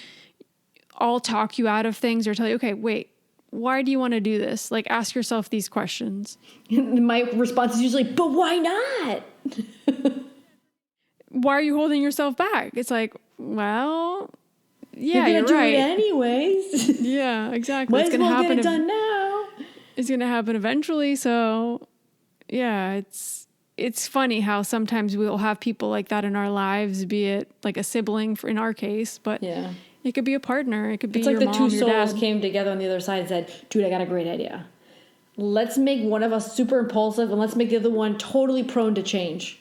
C: I'll talk you out of things or tell you, okay, wait, why do you want to do this? Like, ask yourself these questions.
B: My response is usually, but why not?
C: Why are you holding yourself back? It's like, well, yeah,
B: you're gonna
C: right.
B: do it anyways.
C: Yeah, exactly.
B: Might as well get it done now.
C: It's going to happen eventually. So yeah, it's funny how sometimes we'll have people like that in our lives, be it like a sibling in our case, but it could be a partner. It could be your mom, your dad.
B: It's like the two souls came together on the other side and said, dude, I got a great idea. Let's make one of us super impulsive and let's make the other one totally prone to change.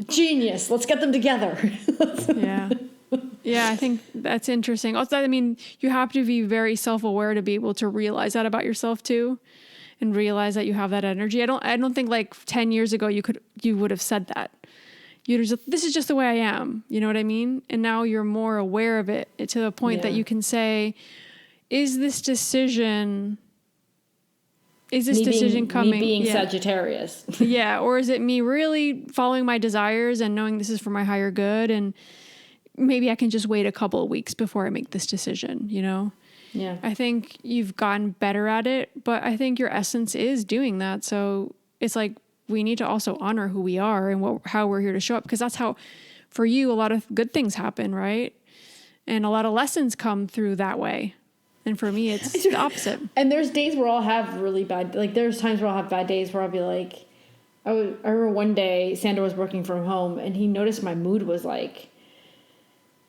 B: Genius. Let's get them together.
C: Yeah. Yeah, I think that's interesting. Also, I mean, you have to be very self-aware to be able to realize that about yourself too, and realize that you have that energy. I don't think like 10 years ago you would have said that. This is just the way I am. You know what I mean? And now you're more aware of it to the point that you can say, is this decision coming?
B: Me being Sagittarius.
C: Yeah. Or is it me really following my desires and knowing this is for my higher good? And maybe I can just wait a couple of weeks before I make this decision,
B: Yeah.
C: I think you've gotten better at it, but I think your essence is doing that. So it's like, we need to also honor who we are and how we're here to show up, because that's how, for you, a lot of good things happen, right? And a lot of lessons come through that way. And for me, it's the opposite.
B: And there's days where I'll have really bad, like there's times where I'll have bad days where I'll be like, I remember one day Sandra was working from home and he noticed my mood was like,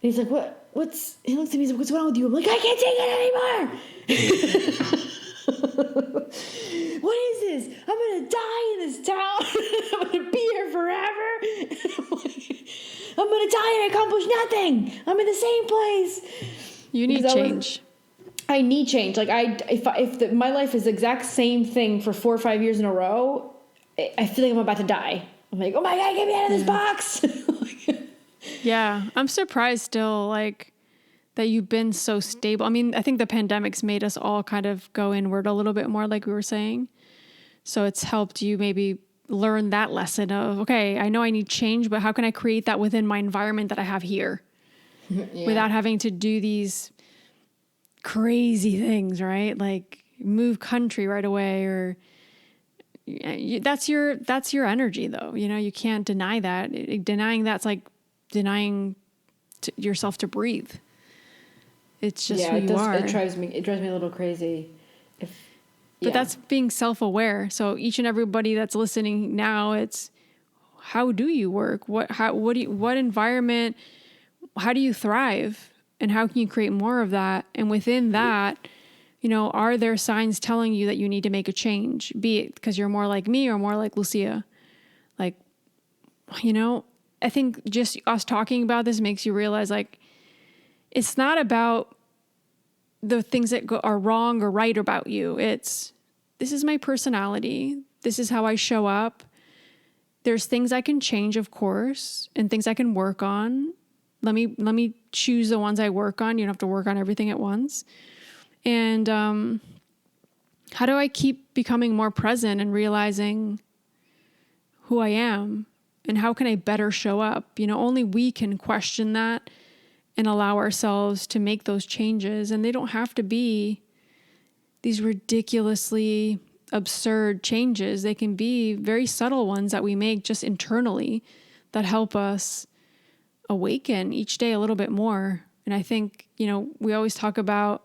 B: he's like, he looks at me, he's like, what's wrong with you? I'm like, I can't take it anymore. What is this? I'm going to die in this town. I'm going to be here forever. I'm going to die and accomplish nothing. I'm in the same place.
C: You need change.
B: I need change. Like if my life is the exact same thing for 4 or 5 years in a row, I feel like I'm about to die. I'm like, oh my God, get me out of this box.
C: Yeah. I'm surprised still, like, that you've been so stable. I mean, I think the pandemic's made us all kind of go inward a little bit more, like we were saying. So it's helped you maybe learn that lesson of, okay, I know I need change, but how can I create that within my environment that I have here without having to do these crazy things, right? Like move country right away, or that's your energy though. You can't deny that. Denying that's like denying yourself to breathe. It's just who you are.
B: It drives me a little crazy.
C: But that's being self-aware. So each and everybody that's listening now, it's how do you work? What environment? How do you thrive? And how can you create more of that? And within that, are there signs telling you that you need to make a change? Be it because you're more like me or more like Lucia. Like, I think just us talking about this makes you realize, like, it's not about the things that are wrong or right about you. It's, this is my personality. This is how I show up. There's things I can change, of course, and things I can work on. Let me choose the ones I work on. You don't have to work on everything at once. And how do I keep becoming more present and realizing who I am? And how can I better show up? Only we can question that and allow ourselves to make those changes. And they don't have to be these ridiculously absurd changes. They can be very subtle ones that we make just internally that help us awaken each day a little bit more. And I think, we always talk about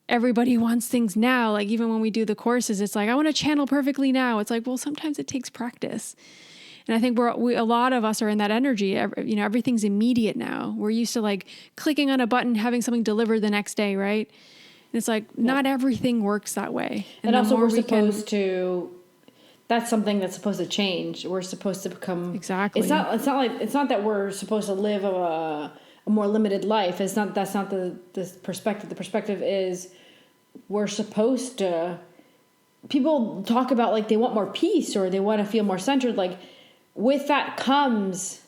C: everybody wants things now. Like even when we do the courses, it's like, I want to channel perfectly now. It's like, well, sometimes it takes practice. And I think a lot of us are in that energy. Everything's immediate now. We're used to like clicking on a button, having something delivered the next day, right? And it's like, not everything works that way.
B: And also we're supposed to, that's something that's supposed to change. We're supposed to become,
C: exactly.
B: It's not that we're supposed to live a more limited life. That's not the perspective. The perspective is we're supposed to, people talk about like they want more peace or they want to feel more centered. Like with that comes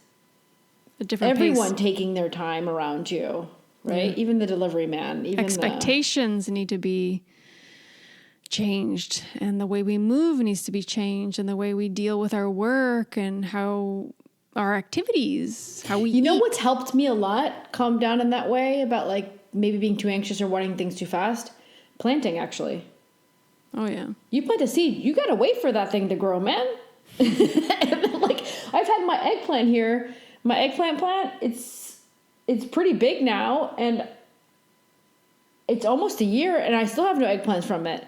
C: a different
B: everyone
C: pace.
B: Taking their time around you, right? Yeah. Even the delivery man. Even
C: expectations need to be changed, and the way we move needs to be changed, and the way we deal with our work and how our activities, how we eat.
B: What's helped me a lot calm down in that way about like maybe being too anxious or wanting things too fast? Planting, actually.
C: Oh yeah.
B: You plant a seed, you gotta wait for that thing to grow, man. Like I've had my eggplant here, my eggplant plant, it's pretty big now, and it's almost a year and I still have no eggplants from it.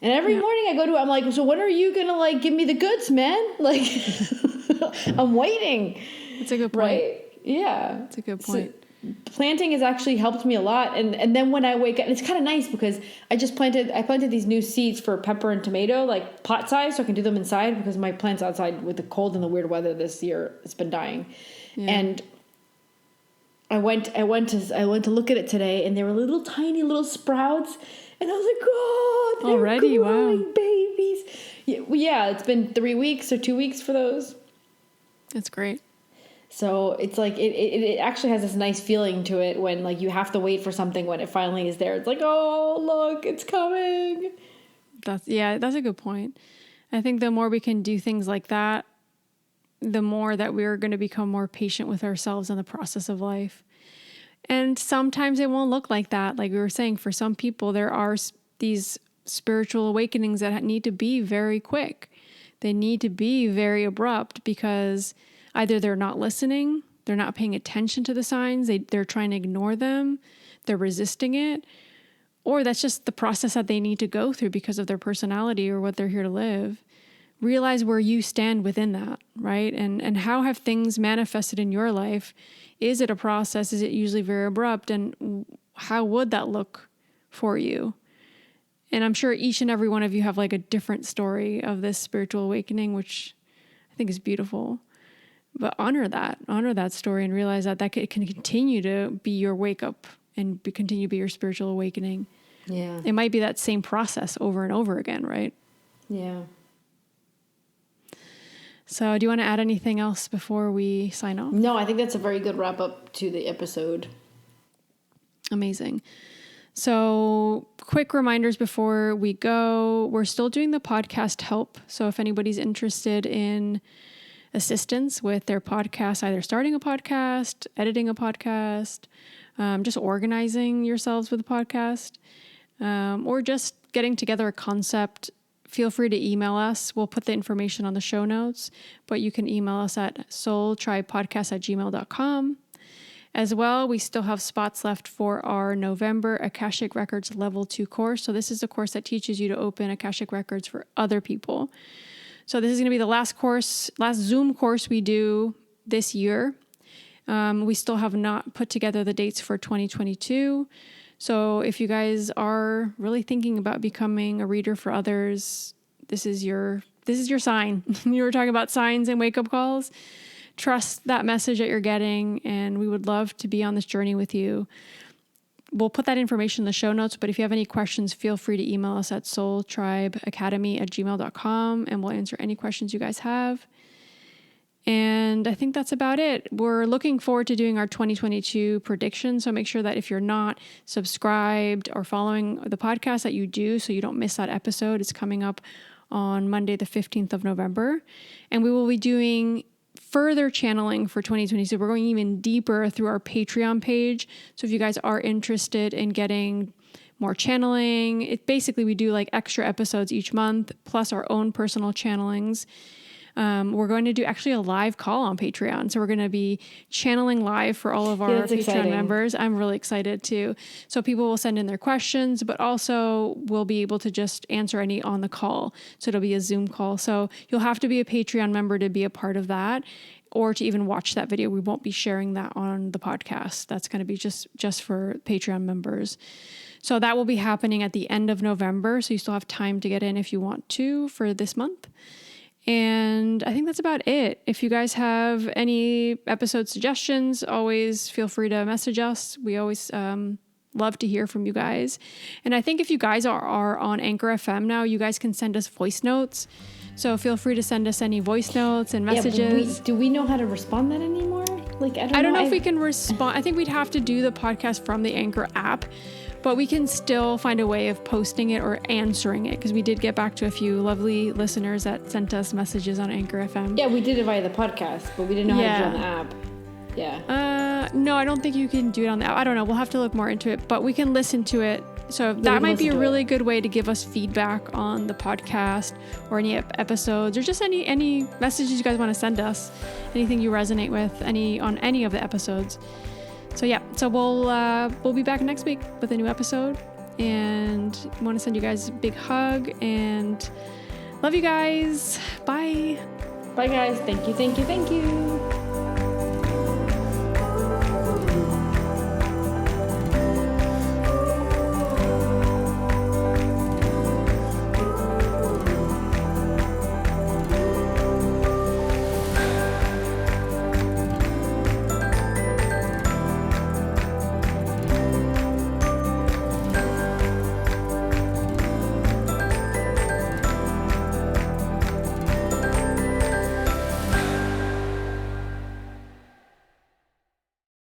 B: And every morning I go to, I'm like, so when are you gonna like give me the goods, man? Like I'm waiting.
C: That's a good point.
B: Right? Yeah.
C: That's a good point.
B: So, planting has actually helped me a lot, and then when I wake up, and it's kind of nice because I planted these new seeds for pepper and tomato, like pot size, so I can do them inside because my plants outside with the cold and the weird weather this year, it's been dying. Yeah. And I went to look at it today, and there were little tiny little sprouts, and I was like, oh, they're
C: already
B: growing,
C: wow,
B: babies. Yeah, it's been 3 weeks or 2 weeks for those.
C: That's great.
B: So it's like it actually has this nice feeling to it when like you have to wait for something when it finally is there. It's like, oh, look, it's coming.
C: That's a good point. I think the more we can do things like that, the more that we're going to become more patient with ourselves in the process of life. And sometimes it won't look like that. Like we were saying, for some people, there are these spiritual awakenings that need to be very quick. They need to be very abrupt because either they're not listening, they're not paying attention to the signs, they're trying to ignore them, they're resisting it, or that's just the process that they need to go through because of their personality or what they're here to live. Realize where you stand within that, right? And how have things manifested in your life? Is it a process? Is it usually very abrupt? And how would that look for you? And I'm sure each and every one of you have like a different story of this spiritual awakening, which I think is beautiful. But honor that story and realize that can continue to be your wake up and continue to be your spiritual awakening.
B: Yeah.
C: It might be that same process over and over again, right?
B: Yeah.
C: So do you want to add anything else before we sign off?
B: No, I think that's a very good wrap up to the episode.
C: Amazing. So quick reminders before we go. We're still doing the podcast help. So if anybody's interested in assistance with their podcast, either starting a podcast, editing a podcast, just organizing yourselves with a podcast, or just getting together a concept, feel free to email us. We'll put the information on the show notes, but you can email us at soultribepodcast@gmail.com. As well, we still have spots left for our November Akashic Records Level 2 course. So this is a course that teaches you to open Akashic Records for other people. So this is going to be the last Zoom course we do this year. We still have not put together the dates for 2022. So if you guys are really thinking about becoming a reader for others, this is your sign. You were talking about signs and wake-up calls. Trust that message that you're getting, and we would love to be on this journey with you. we'll put that information in the show notes, but if you have any questions, feel free to email us at soultribeacademy@gmail.com, and we'll answer any questions you guys have. And I think that's about it. We're looking forward to doing our 2022 predictions. So make sure that if you're not subscribed or following the podcast, that you do, so you don't miss that episode. It's coming up on Monday, the 15th of November. And we will be doing further channeling for 2022. We're going even deeper through our Patreon page. So if you guys are interested in getting more channeling, basically we do like extra episodes each month, plus our own personal channelings. We're going to do actually a live call on Patreon. So we're going to be channeling live for all of our Patreon members. I'm really excited too. So people will send in their questions, but also we'll be able to just answer any on the call. So it'll be a Zoom call. So you'll have to be a Patreon member to be a part of that, or to even watch that video. We won't be sharing that on the podcast. That's going to be just for Patreon members. So that will be happening at the end of November. So you still have time to get in if you want to for this month. And I think that's about it. If you guys have any episode suggestions, always feel free to message us. We always love to hear from you guys. And I think if you guys are on Anchor FM now, you guys can send us voice notes. So feel free to send us any voice notes and messages.
B: Do we know how to respond that anymore? Like,
C: I don't know if we can respond. I think we'd have to do the podcast from the Anchor app. But we can still find a way of posting it or answering it, because we did get back to a few lovely listeners that sent us messages on Anchor FM.
B: Yeah, we did it via the podcast, but we didn't know how to do it on the app. Yeah.
C: No, I don't think you can do it on the app. I don't know. We'll have to look more into it, but we can listen to it. So that might be a really good way to give us feedback on the podcast or any episodes, or just any messages you guys want to send us, anything you resonate with, on any of the episodes. So yeah, so we'll be back next week with a new episode, and I want to send you guys a big hug and love you guys. Bye.
B: Bye guys. Thank you.